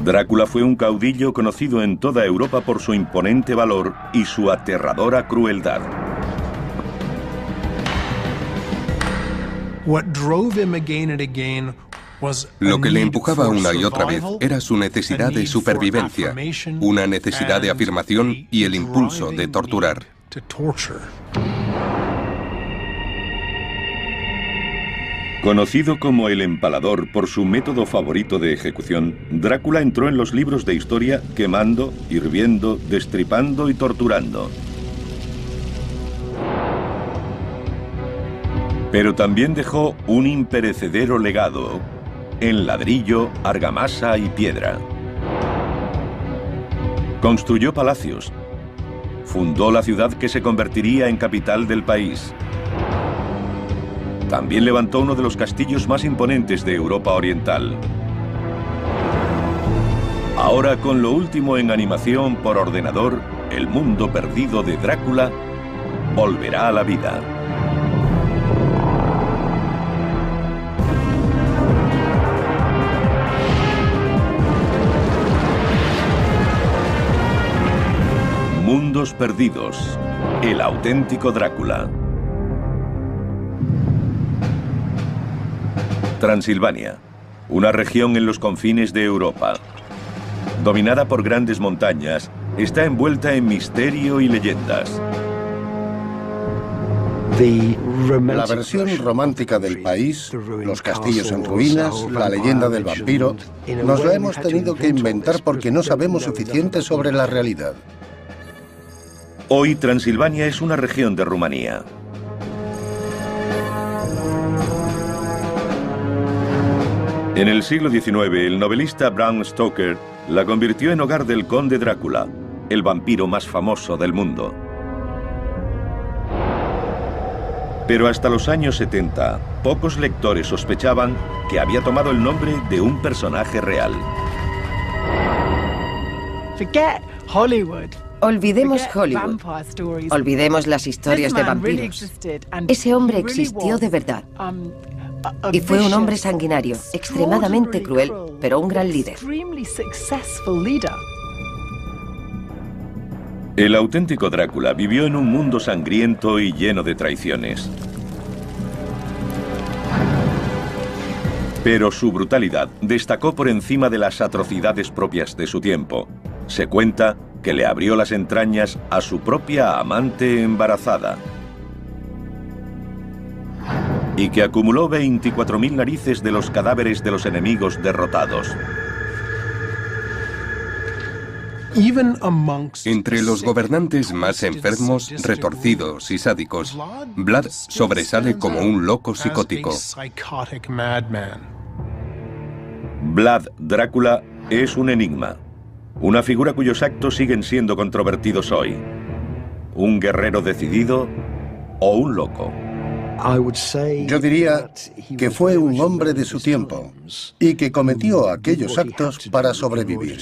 Drácula fue un caudillo conocido en toda Europa por su imponente valor y su aterradora crueldad. Lo que le empujaba una y otra vez era su necesidad de supervivencia, una necesidad de afirmación y el impulso de torturar. Conocido como el empalador por su método favorito de ejecución, Drácula entró en los libros de historia quemando, hirviendo, destripando y torturando. Pero también dejó un imperecedero legado en ladrillo, argamasa y piedra. Construyó palacios. Fundó la ciudad que se convertiría en capital del país. También levantó uno de los castillos más imponentes de Europa Oriental. Ahora, con lo último en animación por ordenador, el mundo perdido de Drácula volverá a la vida. Mundos perdidos. El auténtico Drácula. Transilvania, una región en los confines de Europa. Dominada por grandes montañas, está envuelta en misterio y leyendas. La versión romántica del país, los castillos en ruinas, la leyenda del vampiro, nos la hemos tenido que inventar porque no sabemos suficiente sobre la realidad. Hoy Transilvania es una región de Rumanía. En el siglo XIX, el novelista Bram Stoker la convirtió en hogar del conde Drácula, el vampiro más famoso del mundo. Pero hasta los años 70, pocos lectores sospechaban que había tomado el nombre de un personaje real. Olvidemos Hollywood. Olvidemos las historias de vampiros. Ese hombre existió de verdad. Y fue un hombre sanguinario, extremadamente cruel, pero un gran líder. El auténtico Drácula vivió en un mundo sangriento y lleno de traiciones. Pero su brutalidad destacó por encima de las atrocidades propias de su tiempo. Se cuenta que le abrió las entrañas a su propia amante embarazada. Y que acumuló 24.000 narices de los cadáveres de los enemigos derrotados. Entre los gobernantes más enfermos, retorcidos y sádicos, Vlad sobresale como un loco psicótico. Vlad Drácula es un enigma, una figura cuyos actos siguen siendo controvertidos hoy. ¿Un guerrero decidido o un loco? Yo diría que fue un hombre de su tiempo y que cometió aquellos actos para sobrevivir.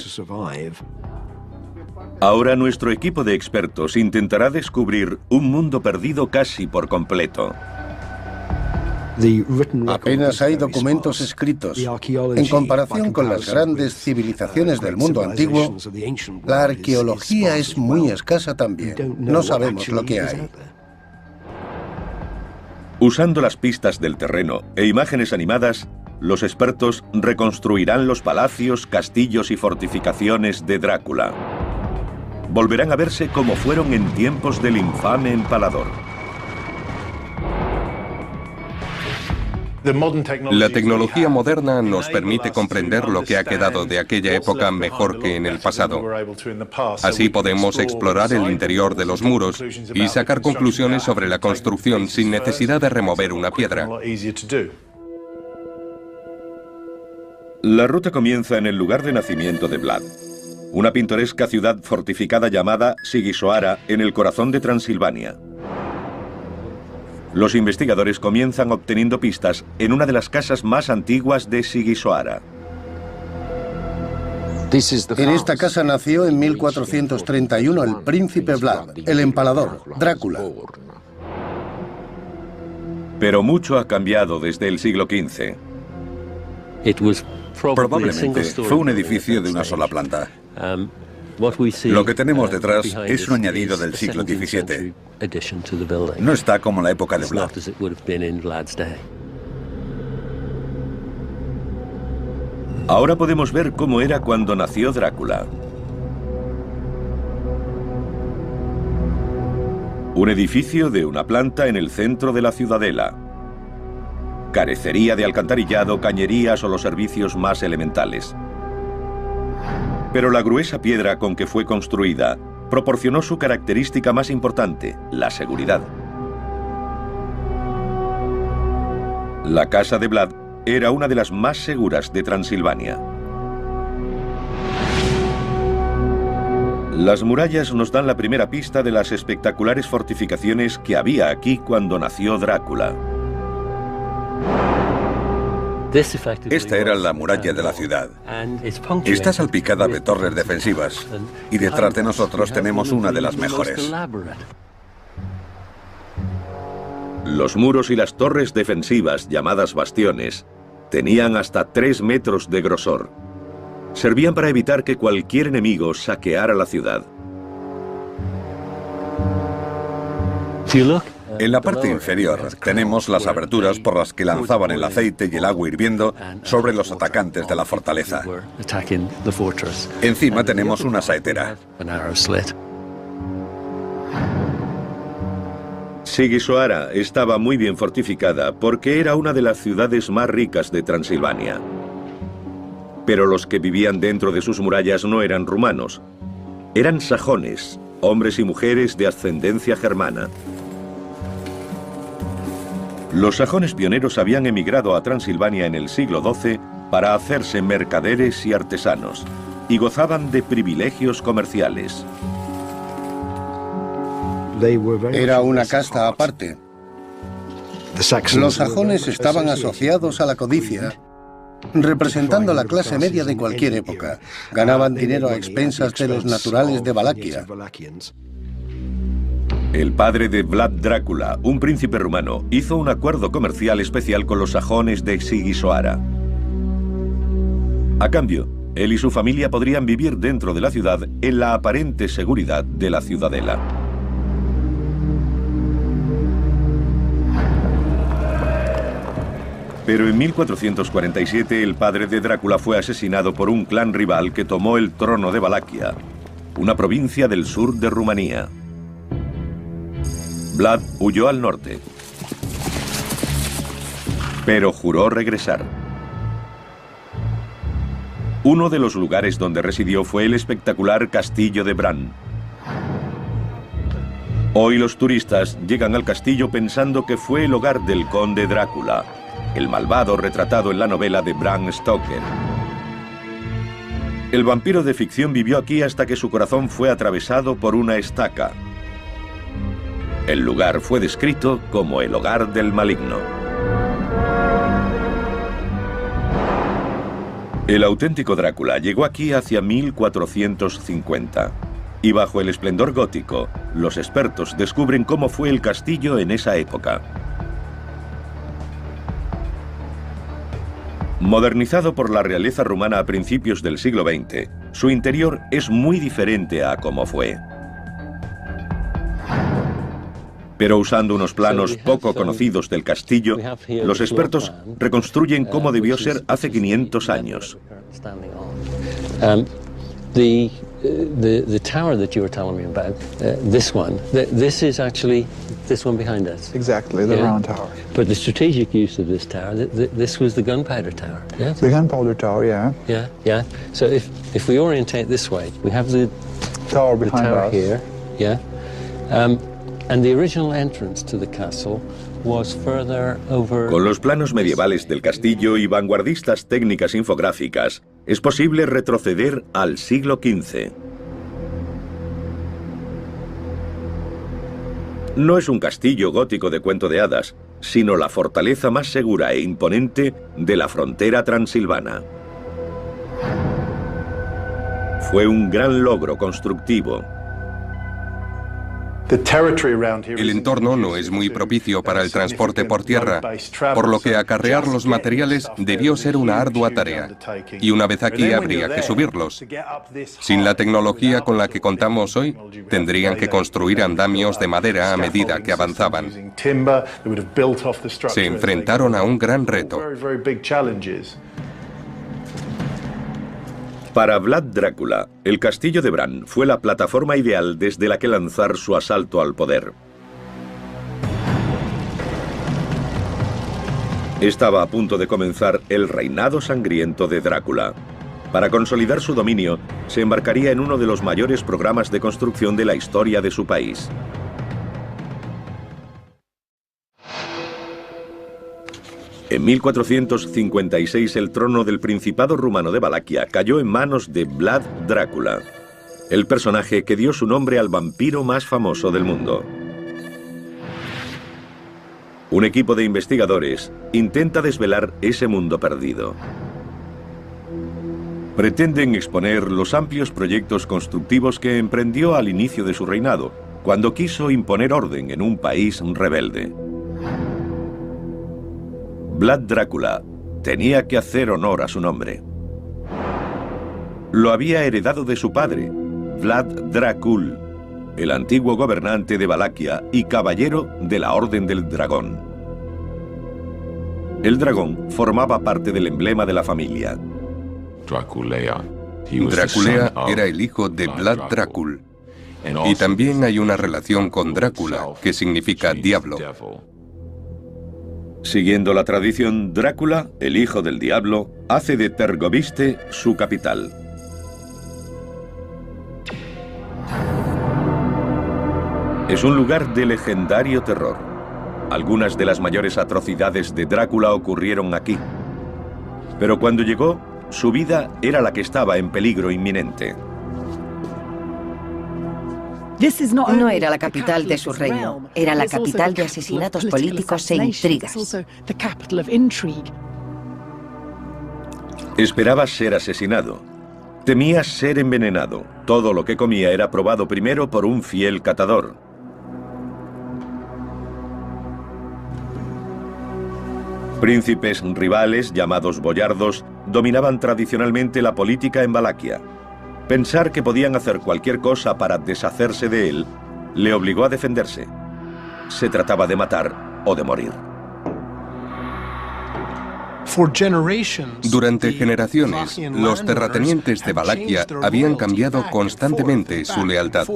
Ahora nuestro equipo de expertos intentará descubrir un mundo perdido casi por completo. Apenas hay documentos escritos. En comparación con las grandes civilizaciones del mundo antiguo, la arqueología es muy escasa también. No sabemos lo que hay. Usando las pistas del terreno e imágenes animadas, los expertos reconstruirán los palacios, castillos y fortificaciones de Drácula. Volverán a verse como fueron en tiempos del infame empalador. La tecnología moderna nos permite comprender lo que ha quedado de aquella época mejor que en el pasado. Así podemos explorar el interior de los muros y sacar conclusiones sobre la construcción sin necesidad de remover una piedra. La ruta comienza en el lugar de nacimiento de Vlad. una pintoresca ciudad fortificada llamada Sigisoara en el corazón de Transilvania. Los investigadores comienzan obteniendo pistas en una de las casas más antiguas de Sigisoara. En esta casa nació en 1431 el príncipe Vlad, el empalador, Drácula. Pero mucho ha cambiado desde el siglo XV. Probablemente fue un edificio de una sola planta. Lo que tenemos detrás es un añadido del siglo XVII. No está como en la época de Vlad. Ahora podemos ver cómo era cuando nació Drácula. Un edificio de una planta en el centro de la ciudadela. Carecería de alcantarillado, cañerías o los servicios más elementales. Pero la gruesa piedra con que fue construida proporcionó su característica más importante, la seguridad. La casa de Vlad era una de las más seguras de Transilvania. Las murallas nos dan la primera pista de las espectaculares fortificaciones que había aquí cuando nació Drácula. Esta era la muralla de la ciudad. Está salpicada de torres defensivas y detrás de nosotros tenemos una de las mejores. Los muros y las torres defensivas, llamadas bastiones, tenían hasta 3 metros de grosor. Servían para evitar que cualquier enemigo saqueara la ciudad. En la parte inferior tenemos las aberturas por las que lanzaban el aceite y el agua hirviendo sobre los atacantes de la fortaleza. Encima tenemos una saetera. Sigisoara estaba muy bien fortificada porque era una de las ciudades más ricas de Transilvania. Pero los que vivían dentro de sus murallas no eran rumanos. Eran sajones, hombres y mujeres de ascendencia germana. Los sajones pioneros habían emigrado a Transilvania en el siglo XII para hacerse mercaderes y artesanos, y gozaban de privilegios comerciales. Era una casta aparte. Los sajones estaban asociados a la codicia, representando la clase media de cualquier época. Ganaban dinero a expensas de los naturales de Valaquia. El padre de Vlad Drácula, un príncipe rumano, hizo un acuerdo comercial especial con los sajones de Sigisoara. A cambio, él y su familia podrían vivir dentro de la ciudad en la aparente seguridad de la ciudadela. Pero en 1447 el padre de Drácula fue asesinado por un clan rival que tomó el trono de Valaquia, una provincia del sur de Rumanía. Vlad huyó al norte, pero juró regresar. Uno de los lugares donde residió fue el espectacular castillo de Bran. Hoy los turistas llegan al castillo pensando que fue el hogar del conde Drácula, el malvado retratado en la novela de Bram Stoker. El vampiro de ficción vivió aquí hasta que su corazón fue atravesado por una estaca. El lugar fue descrito como el hogar del maligno. El auténtico Drácula llegó aquí hacia 1450. Y bajo el esplendor gótico, los expertos descubren cómo fue el castillo en esa época. Modernizado por la realeza rumana a principios del siglo XX, su interior es muy diferente a como fue. Pero usando unos planos poco conocidos del castillo, los expertos reconstruyen cómo debió ser hace 500 años. The tower that you were telling me about, this one, this is actually this one behind us. Exactly, the round tower. But the strategic use of this tower, this was the gunpowder tower. Yeah. The gunpowder tower, yeah. Yeah, yeah. So if we orientate this way, we have the tower behind us here, yeah. And the original entrance to the castle Con los planos medievales del castillo y vanguardistas técnicas infográficas, es posible retroceder al siglo XV. No es un castillo gótico de cuento de hadas, sino la fortaleza más segura e imponente de la frontera transilvana. Fue un gran logro constructivo. El entorno no es muy propicio para el transporte por tierra, por lo que acarrear los materiales debió ser una ardua tarea, y una vez aquí habría que subirlos. Sin la tecnología con la que contamos hoy, tendrían que construir andamios de madera a medida que avanzaban. Se enfrentaron a un gran reto. Para Vlad Drácula, el castillo de Bran fue la plataforma ideal desde la que lanzar su asalto al poder. Estaba a punto de comenzar el reinado sangriento de Drácula. Para consolidar su dominio, se embarcaría en uno de los mayores programas de construcción de la historia de su país. En 1456 el trono del Principado rumano de Valaquia cayó en manos de Vlad Drácula, el personaje que dio su nombre al vampiro más famoso del mundo. Un equipo de investigadores intenta desvelar ese mundo perdido. Pretenden exponer los amplios proyectos constructivos que emprendió al inicio de su reinado, cuando quiso imponer orden en un país rebelde. Vlad Drácula tenía que hacer honor a su nombre. Lo había heredado de su padre, Vlad Dracul, el antiguo gobernante de Valaquia y caballero de la Orden del Dragón. El dragón formaba parte del emblema de la familia. Draculea era el hijo de Vlad Dracul, y también hay una relación con Drácula, que significa diablo. Siguiendo la tradición, Drácula, el hijo del diablo, hace de Tergoviste su capital. Es un lugar de legendario terror. Algunas de las mayores atrocidades de Drácula ocurrieron aquí. Pero cuando llegó, su vida era la que estaba en peligro inminente. No era la capital de su reino, era la capital de asesinatos políticos e intrigas. Esperaba ser asesinado. Temía ser envenenado. Todo lo que comía era probado primero por un fiel catador. Príncipes rivales, llamados boyardos, dominaban tradicionalmente la política en Valaquia. Pensar que podían hacer cualquier cosa para deshacerse de él le obligó a defenderse. Se trataba de matar o de morir. Durante generaciones, los terratenientes de Valaquia habían cambiado constantemente su lealtad.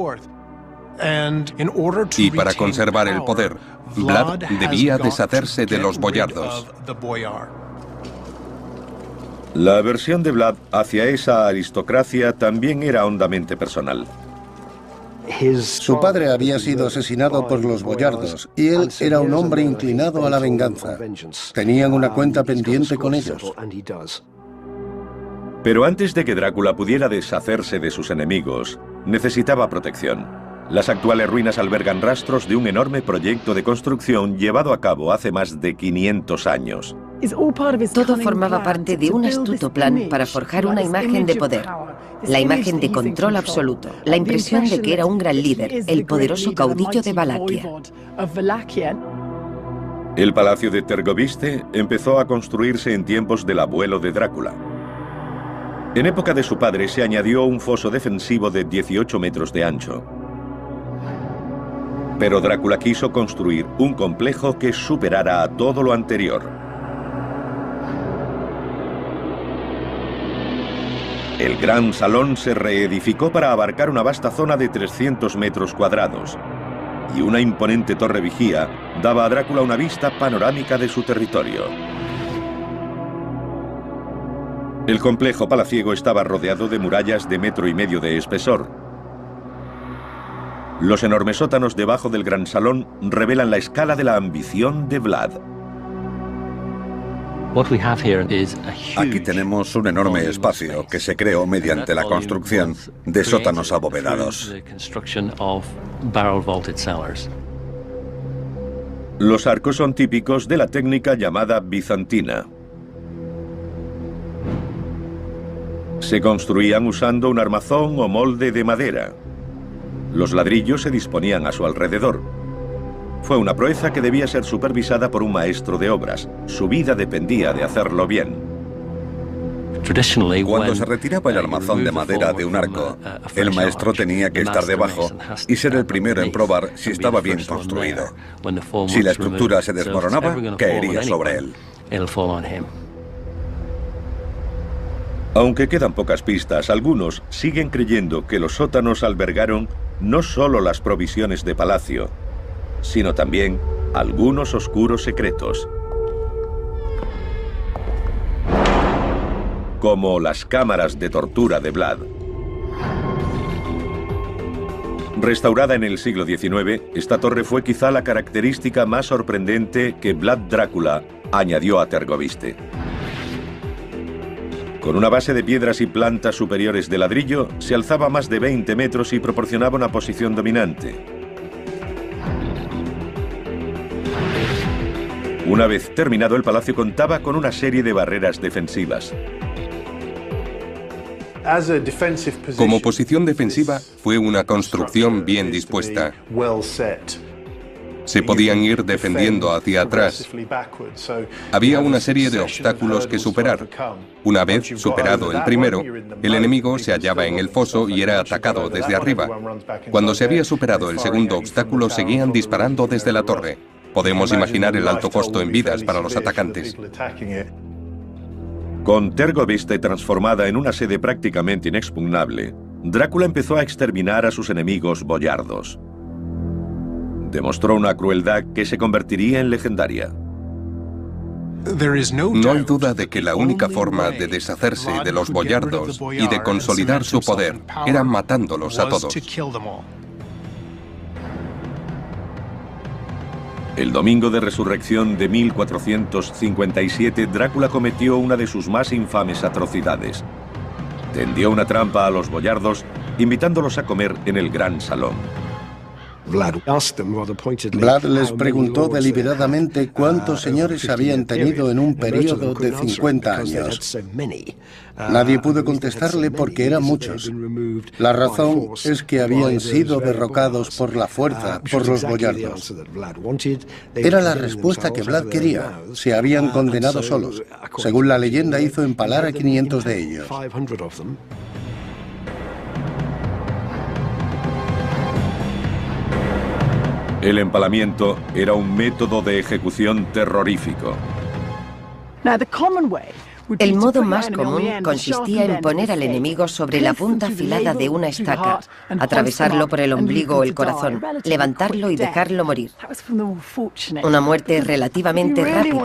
Y para conservar el poder, Vlad debía deshacerse de los boyardos. La aversión de Vlad hacia esa aristocracia también era hondamente personal. Su padre había sido asesinado por los boyardos y él era un hombre inclinado a la venganza. Tenían una cuenta pendiente con ellos. Pero antes de que Drácula pudiera deshacerse de sus enemigos, necesitaba protección. Las actuales ruinas albergan rastros de un enorme proyecto de construcción llevado a cabo hace más de 500 años. Todo formaba parte de un astuto plan para forjar una imagen de poder, la imagen de control absoluto, la impresión de que era un gran líder, el poderoso caudillo de Valaquia. El palacio de Tergoviste empezó a construirse en tiempos del abuelo de Drácula. En época de su padre se añadió un foso defensivo de 18 metros de ancho. Pero Drácula quiso construir un complejo que superara a todo lo anterior. El gran salón se reedificó para abarcar una vasta zona de 300 metros cuadrados, y una imponente torre vigía daba a Drácula una vista panorámica de su territorio. El complejo palaciego estaba rodeado de murallas de 1,5 metros de espesor. Los enormes sótanos debajo del gran salón revelan la escala de la ambición de Vlad. Aquí tenemos un enorme espacio que se creó mediante la construcción de sótanos abovedados. Los arcos son típicos de la técnica llamada bizantina. Se construían usando un armazón o molde de madera. Los ladrillos se disponían a su alrededor. Fue una proeza que debía ser supervisada por un maestro de obras. Su vida dependía de hacerlo bien. Cuando se retiraba el armazón de madera de un arco, el maestro tenía que estar debajo y ser el primero en probar si estaba bien construido. Si la estructura se desmoronaba, caería sobre él. Aunque quedan pocas pistas, algunos siguen creyendo que los sótanos albergaron no solo las provisiones de palacio, sino también algunos oscuros secretos, como las cámaras de tortura de Vlad. Restaurada en el siglo XIX, esta torre fue quizá la característica más sorprendente que Vlad Drácula añadió a Tergoviste. Con una base de piedras y plantas superiores de ladrillo, se alzaba más de 20 metros y proporcionaba una posición dominante. Una vez terminado, el palacio contaba con una serie de barreras defensivas. Como posición defensiva, fue una construcción bien dispuesta. Se podían ir defendiendo hacia atrás. Había una serie de obstáculos que superar. Una vez superado el primero, el enemigo se hallaba en el foso y era atacado desde arriba. Cuando se había superado el segundo obstáculo, seguían disparando desde la torre. Podemos imaginar el alto costo en vidas para los atacantes. Con Tergoviste transformada en una sede prácticamente inexpugnable, Drácula empezó a exterminar a sus enemigos boyardos. Demostró una crueldad que se convertiría en legendaria. No hay duda de que la única forma de deshacerse de los boyardos y de consolidar su poder era matándolos a todos. El domingo de resurrección de 1457, Drácula cometió una de sus más infames atrocidades. Tendió una trampa a los boyardos, invitándolos a comer en el gran salón. Vlad les preguntó deliberadamente cuántos señores habían tenido en un periodo de 50 años. Nadie pudo contestarle porque eran muchos. La razón es que habían sido derrocados por la fuerza por los boyardos. Era la respuesta que Vlad quería. Se habían condenado solos. Según la leyenda, hizo empalar a 500 de ellos. El empalamiento era un método de ejecución terrorífico. El modo más común consistía en poner al enemigo sobre la punta afilada de una estaca, atravesarlo por el ombligo o el corazón, levantarlo y dejarlo morir. Una muerte relativamente rápida.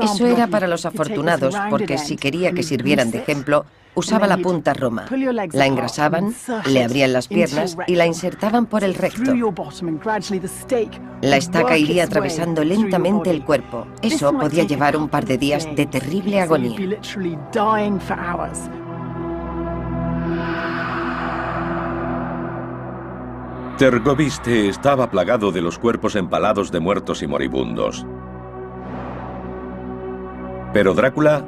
Eso era para los afortunados, porque si quería que sirvieran de ejemplo, usaba la punta roma. La engrasaban, le abrían las piernas y la insertaban por el recto. La estaca iría atravesando lentamente el cuerpo. Eso podía llevar un par de días de terrible agonía. Tergoviste estaba plagado de los cuerpos empalados de muertos y moribundos. Pero Drácula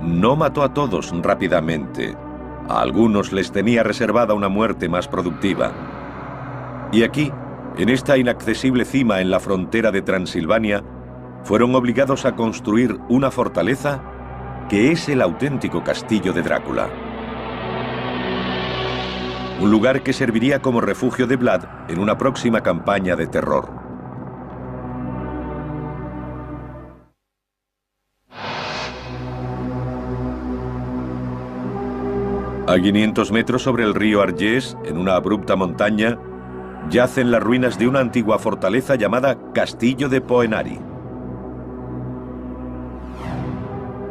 no mató a todos rápidamente. A algunos les tenía reservada una muerte más productiva. Y aquí, en esta inaccesible cima en la frontera de Transilvania, fueron obligados a construir una fortaleza que es el auténtico castillo de Drácula. Un lugar que serviría como refugio de Vlad en una próxima campaña de terror. A 500 metros sobre el río Argés, en una abrupta montaña, yacen las ruinas de una antigua fortaleza llamada Castillo de Poenari.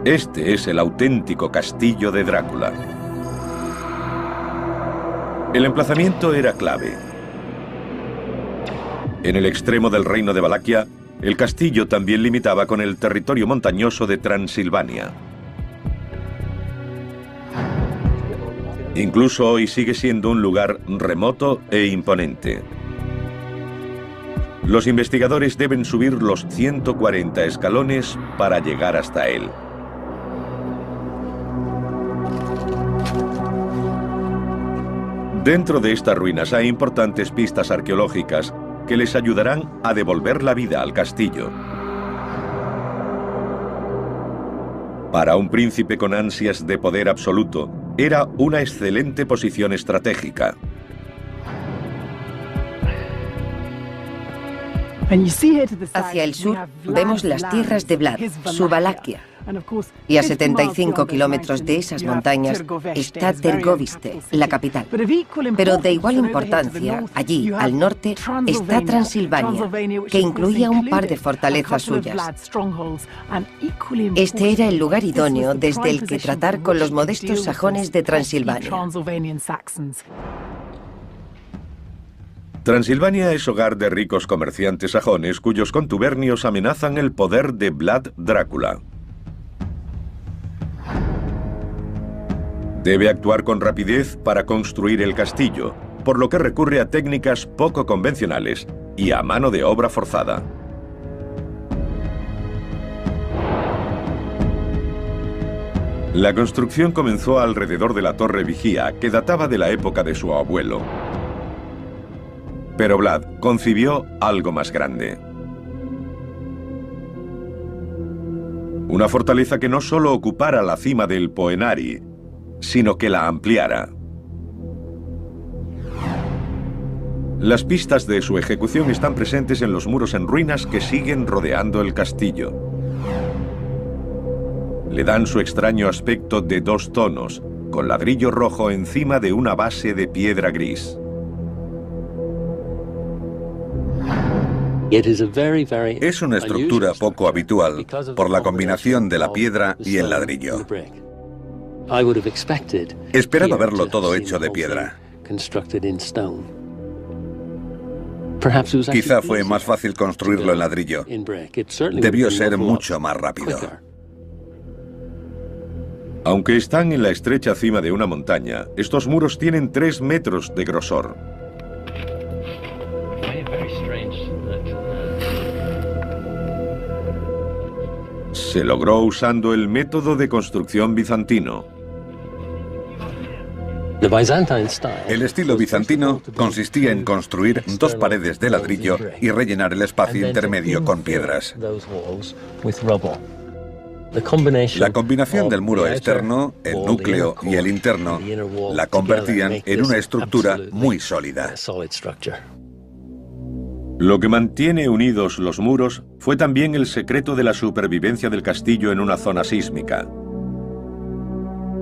Este es el auténtico castillo de Drácula. El emplazamiento era clave. En el extremo del reino de Valaquia, el castillo también limitaba con el territorio montañoso de Transilvania. Incluso hoy sigue siendo un lugar remoto e imponente. Los investigadores deben subir los 140 escalones para llegar hasta él. Dentro de estas ruinas hay importantes pistas arqueológicas que les ayudarán a devolver la vida al castillo. Para un príncipe con ansias de poder absoluto, era una excelente posición estratégica. Hacia el sur vemos las tierras de Vlad, su Valaquia. Y a 75 kilómetros de esas montañas está Tergoviste, la capital. Pero de igual importancia, allí, al norte, está Transilvania, que incluía un par de fortalezas suyas. Este era el lugar idóneo desde el que tratar con los modestos sajones de Transilvania. Transilvania es hogar de ricos comerciantes sajones cuyos contubernios amenazan el poder de Vlad Drácula. Debe actuar con rapidez para construir el castillo, por lo que recurre a técnicas poco convencionales y a mano de obra forzada. La construcción comenzó alrededor de la torre vigía, que databa de la época de su abuelo. Pero Vlad concibió algo más grande. Una fortaleza que no solo ocupara la cima del Poenari, sino que la ampliara. Las pistas de su ejecución están presentes en los muros en ruinas que siguen rodeando el castillo. Le dan su extraño aspecto de 2 tonos, con ladrillo rojo encima de una base de piedra gris. Es una estructura poco habitual por la combinación de la piedra y el ladrillo. Esperaba verlo todo hecho de piedra. Quizá fue más fácil construirlo en ladrillo. Debió ser mucho más rápido. Aunque están en la estrecha cima de una montaña, estos muros tienen 3 metros de grosor. Se logró usando el método de construcción bizantino. El estilo bizantino consistía en construir 2 paredes de ladrillo y rellenar el espacio intermedio con piedras. La combinación del muro externo, el núcleo y el interno la convertían en una estructura muy sólida. Lo que mantiene unidos los muros fue también el secreto de la supervivencia del castillo en una zona sísmica.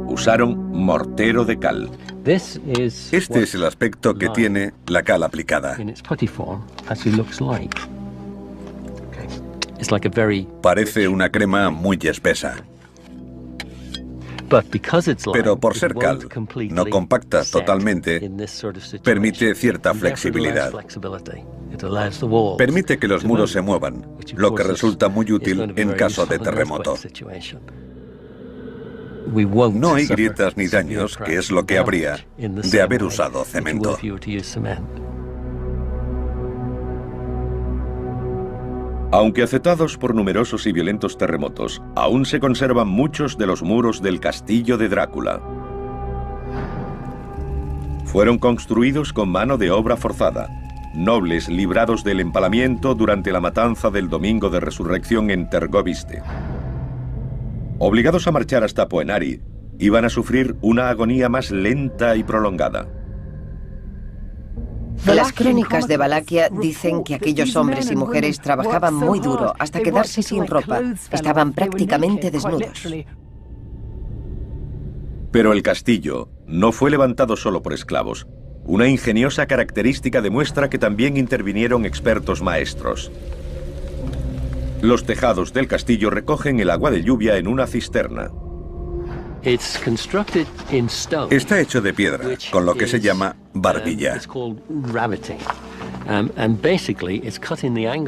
Usaron mortero de cal. Este es el aspecto que tiene la cal aplicada. Parece una crema muy espesa. Pero por ser cal, no compacta totalmente, permite cierta flexibilidad. Permite que los muros se muevan, lo que resulta muy útil en caso de terremoto. No hay grietas ni daños, que es lo que habría de haber usado cemento. Aunque afectados por numerosos y violentos terremotos, aún se conservan muchos de los muros del castillo de Drácula. Fueron construidos con mano de obra forzada, nobles librados del empalamiento durante la matanza del Domingo de Resurrección en Tergoviste. Obligados a marchar hasta Poenari, iban a sufrir una agonía más lenta y prolongada. Las crónicas de Valaquia dicen que aquellos hombres y mujeres trabajaban muy duro hasta quedarse sin ropa. Estaban prácticamente desnudos. Pero el castillo no fue levantado solo por esclavos. Una ingeniosa característica demuestra que también intervinieron expertos maestros. Los tejados del castillo recogen el agua de lluvia en una cisterna. Está hecho de piedra, con lo que se llama barbilla.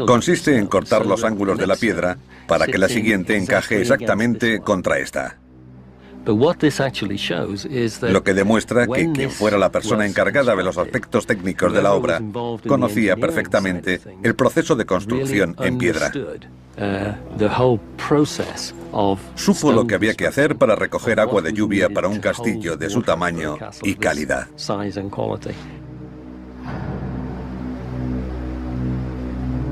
Consiste en cortar los ángulos de la piedra para que la siguiente encaje exactamente contra esta. Lo que demuestra que quien fuera la persona encargada de los aspectos técnicos de la obra conocía perfectamente el proceso de construcción en piedra. Supo lo que había que hacer para recoger agua de lluvia para un castillo de su tamaño y calidad.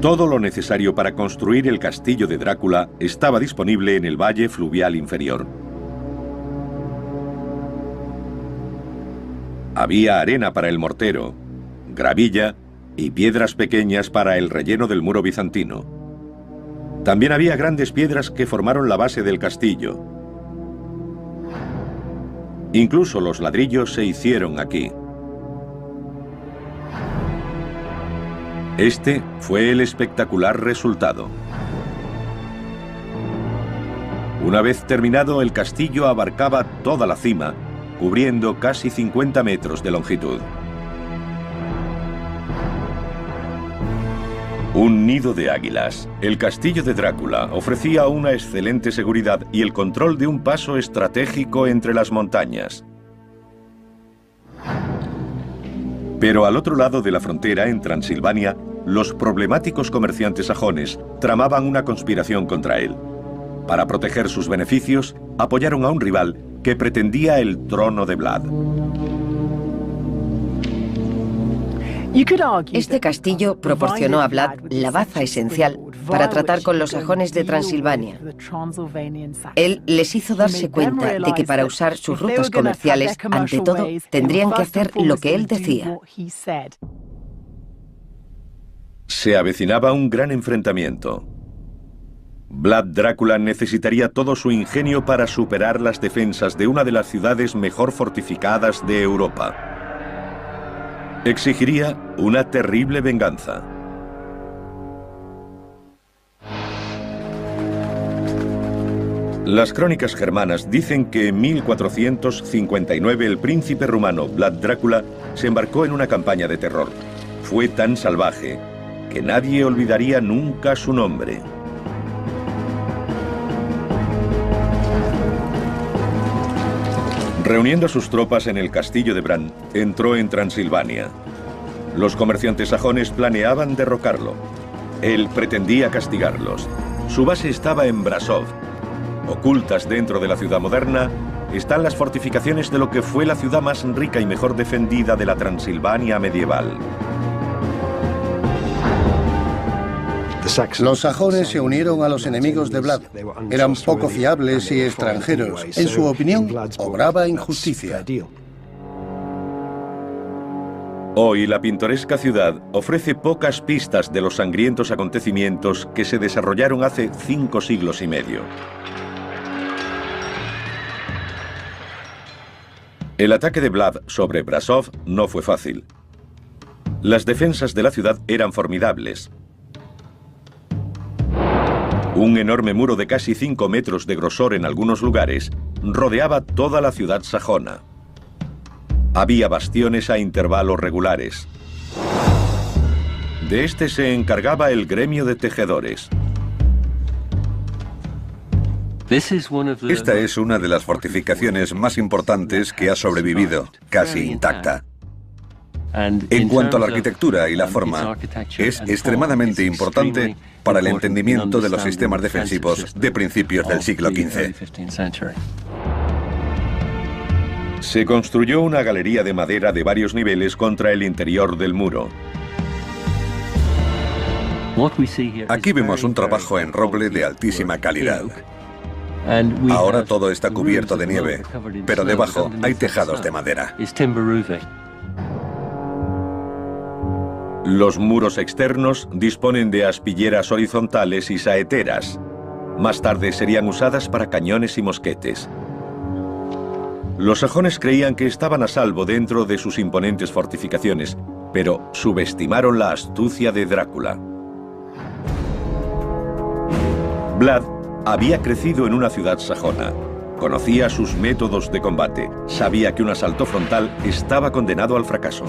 Todo lo necesario para construir el castillo de Drácula estaba disponible en el valle fluvial inferior. Había arena para el mortero, gravilla y piedras pequeñas para el relleno del muro bizantino. También había grandes piedras que formaron la base del castillo. Incluso los ladrillos se hicieron aquí. Este fue el espectacular resultado. Una vez terminado, el castillo abarcaba toda la cima, cubriendo casi 50 metros de longitud. Un nido de águilas. El castillo de Drácula ofrecía una excelente seguridad y el control de un paso estratégico entre las montañas. Pero al otro lado de la frontera, en Transilvania, los problemáticos comerciantes sajones tramaban una conspiración contra él. Para proteger sus beneficios, apoyaron a un rival que pretendía el trono de Vlad. Este castillo proporcionó a Vlad la baza esencial para tratar con los sajones de Transilvania. Él les hizo darse cuenta de que para usar sus rutas comerciales, ante todo, tendrían que hacer lo que él decía. Se avecinaba un gran enfrentamiento. Vlad Drácula necesitaría todo su ingenio para superar las defensas de una de las ciudades mejor fortificadas de Europa. Exigiría una terrible venganza. Las crónicas germanas dicen que en 1459 el príncipe rumano Vlad Drácula se embarcó en una campaña de terror. Fue tan salvaje que nadie olvidaría nunca su nombre. Reuniendo a sus tropas en el castillo de Bran, entró en Transilvania. Los comerciantes sajones planeaban derrocarlo. Él pretendía castigarlos. Su base estaba en Brasov. Ocultas dentro de la ciudad moderna están las fortificaciones de lo que fue la ciudad más rica y mejor defendida de la Transilvania medieval. Los sajones se unieron a los enemigos de Vlad. Eran poco fiables y extranjeros. En su opinión, obraba injusticia. Hoy la pintoresca ciudad ofrece pocas pistas de los sangrientos acontecimientos que se desarrollaron hace 5 siglos y medio. El ataque de Vlad sobre Brasov no fue fácil. Las defensas de la ciudad eran formidables. Un enorme muro de casi 5 metros de grosor en algunos lugares rodeaba toda la ciudad sajona. Había bastiones a intervalos regulares. De este se encargaba el gremio de tejedores. Esta es una de las fortificaciones más importantes que ha sobrevivido, casi intacta. En cuanto a la arquitectura y la forma, es extremadamente importante para el entendimiento de los sistemas defensivos de principios del siglo XV. Se construyó una galería de madera de varios niveles contra el interior del muro. Aquí vemos un trabajo en roble de altísima calidad. Ahora todo está cubierto de nieve, pero debajo hay tejados de madera. Los muros externos disponen de aspilleras horizontales y saeteras. Más tarde serían usadas para cañones y mosquetes. Los sajones creían que estaban a salvo dentro de sus imponentes fortificaciones, pero subestimaron la astucia de Drácula. Vlad había crecido en una ciudad sajona. Conocía sus métodos de combate. Sabía que un asalto frontal estaba condenado al fracaso.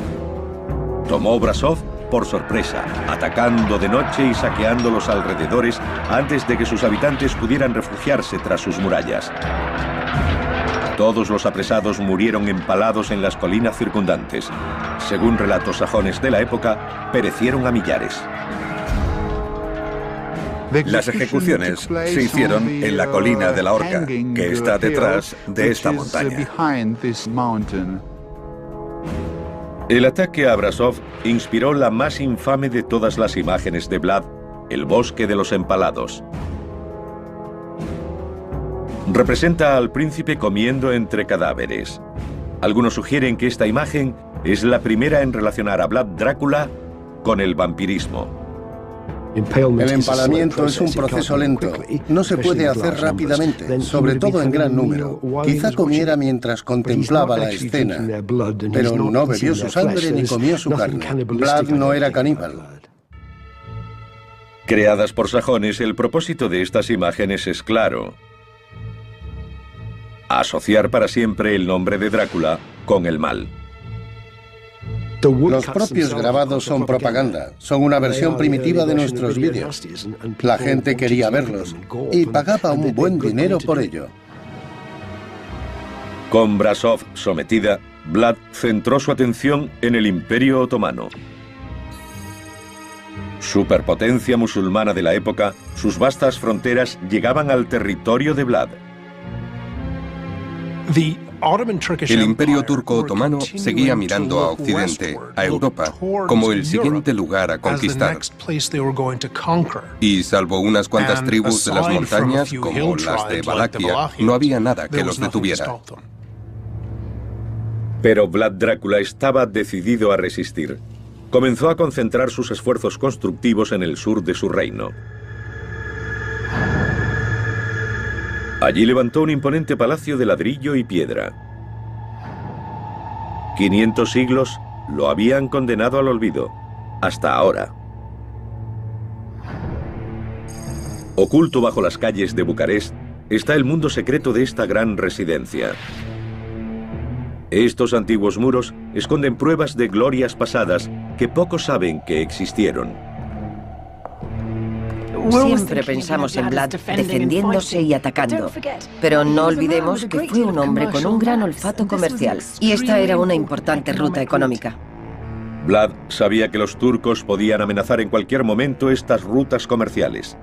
Tomó Brasov por sorpresa, atacando de noche y saqueando los alrededores antes de que sus habitantes pudieran refugiarse tras sus murallas. Todos los apresados murieron empalados en las colinas circundantes. Según relatos sajones de la época, perecieron a millares. Las ejecuciones se hicieron en la colina de la Horca, que está detrás de esta montaña. El ataque a Brasov inspiró la más infame de todas las imágenes de Vlad, el bosque de los empalados. Representa al príncipe comiendo entre cadáveres. Algunos sugieren que esta imagen es la primera en relacionar a Vlad Drácula con el vampirismo. El empalamiento es un proceso lento. No se puede hacer rápidamente, sobre todo en gran número. Quizá comiera mientras contemplaba la escena, pero no bebió su sangre ni comió su carne. Vlad no era caníbal. Creadas por sajones, el propósito de estas imágenes es claro: asociar para siempre el nombre de Drácula con el mal. Los propios grabados son propaganda, son una versión primitiva de nuestros vídeos. La gente quería verlos y pagaba un buen dinero por ello. Con Brasov sometida, Vlad centró su atención en el Imperio Otomano. Superpotencia musulmana de la época, sus vastas fronteras llegaban al territorio de Vlad. El Imperio Turco Otomano seguía mirando a Occidente, a Europa, como el siguiente lugar a conquistar. Y salvo unas cuantas tribus de las montañas, como las de Valaquia, no había nada que los detuviera. Pero Vlad Drácula estaba decidido a resistir. Comenzó a concentrar sus esfuerzos constructivos en el sur de su reino. Allí levantó un imponente palacio de ladrillo y piedra. 500 siglos lo habían condenado al olvido, hasta ahora. Oculto bajo las calles de Bucarest está el mundo secreto de esta gran residencia. Estos antiguos muros esconden pruebas de glorias pasadas que pocos saben que existieron. Siempre pensamos en Vlad defendiéndose y atacando, pero no olvidemos que fue un hombre con un gran olfato comercial, y esta era una importante ruta económica. Vlad sabía que los turcos podían amenazar en cualquier momento estas rutas comerciales.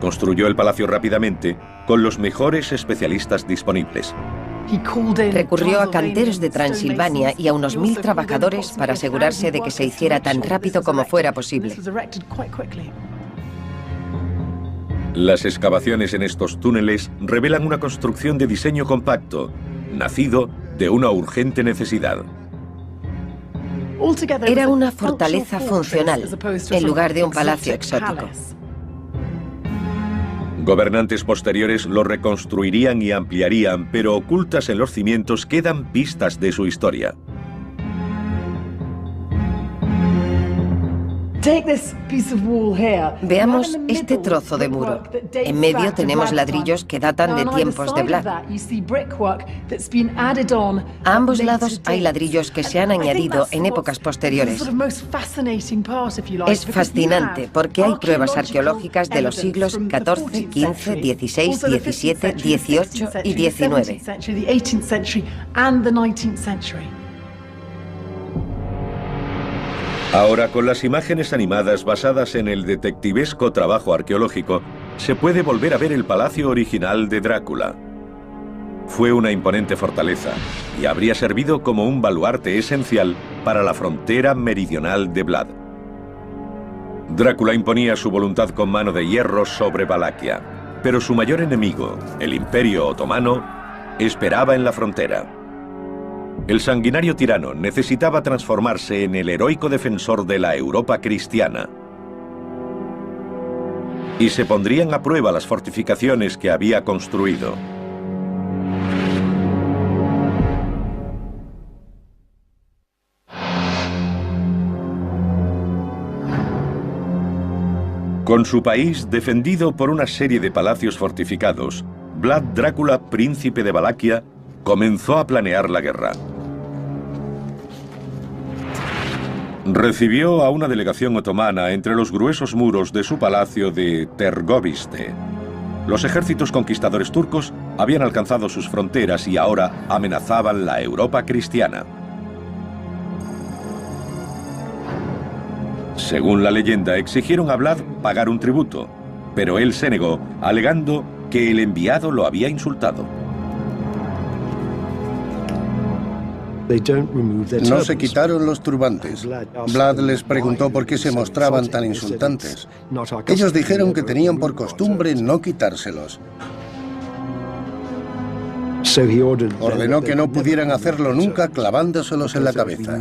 Construyó el palacio rápidamente, con los mejores especialistas disponibles. Recurrió a canteros de Transilvania y a unos 1000 trabajadores para asegurarse de que se hiciera tan rápido como fuera posible. Las excavaciones en estos túneles revelan una construcción de diseño compacto, nacido de una urgente necesidad. Era una fortaleza funcional, en lugar de un palacio exótico. Gobernantes posteriores lo reconstruirían y ampliarían, pero ocultas en los cimientos quedan pistas de su historia. Veamos este trozo de muro. En medio tenemos ladrillos que datan de tiempos de Vlad. A ambos lados hay ladrillos que se han añadido en épocas posteriores. Es fascinante porque hay pruebas arqueológicas de los siglos XIV, XV, XVI, XVII, XVIII y XIX. Ahora, con las imágenes animadas basadas en el detectivesco trabajo arqueológico, se puede volver a ver el palacio original de Drácula. Fue una imponente fortaleza y habría servido como un baluarte esencial para la frontera meridional de Vlad. Drácula imponía su voluntad con mano de hierro sobre Valaquia, pero su mayor enemigo, el Imperio Otomano, esperaba en la frontera. El sanguinario tirano necesitaba transformarse en el heroico defensor de la Europa cristiana. Y se pondrían a prueba las fortificaciones que había construido. Con su país defendido por una serie de palacios fortificados, Vlad Drácula, príncipe de Valaquia, comenzó a planear la guerra. Recibió a una delegación otomana entre los gruesos muros de su palacio de Tergoviste. Los ejércitos conquistadores turcos habían alcanzado sus fronteras y ahora amenazaban la Europa cristiana. Según la leyenda, exigieron a Vlad pagar un tributo, pero él se negó, alegando que el enviado lo había insultado. No se quitaron los turbantes. Vlad les preguntó por qué se mostraban tan insultantes. Ellos dijeron que tenían por costumbre no quitárselos. Ordenó que no pudieran hacerlo nunca clavándoselos en la cabeza.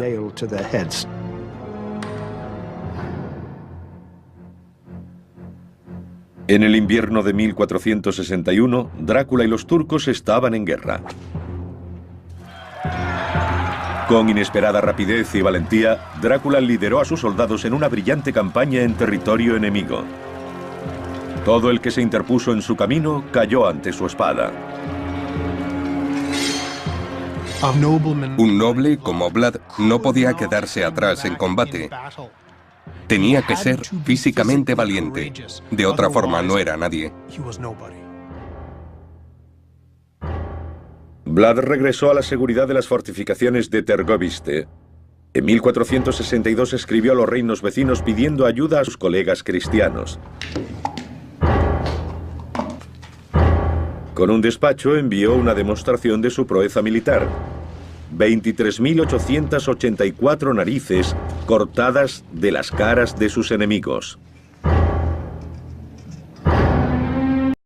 En el invierno de 1461, Drácula y los turcos estaban en guerra. Con inesperada rapidez y valentía, Drácula lideró a sus soldados en una brillante campaña en territorio enemigo. Todo el que se interpuso en su camino cayó ante su espada. Un noble como Vlad no podía quedarse atrás en combate. Tenía que ser físicamente valiente. De otra forma no era nadie. Vlad regresó a la seguridad de las fortificaciones de Tergoviste. En 1462 escribió a los reinos vecinos pidiendo ayuda a sus colegas cristianos. Con un despacho envió una demostración de su proeza militar. 23.884 narices cortadas de las caras de sus enemigos.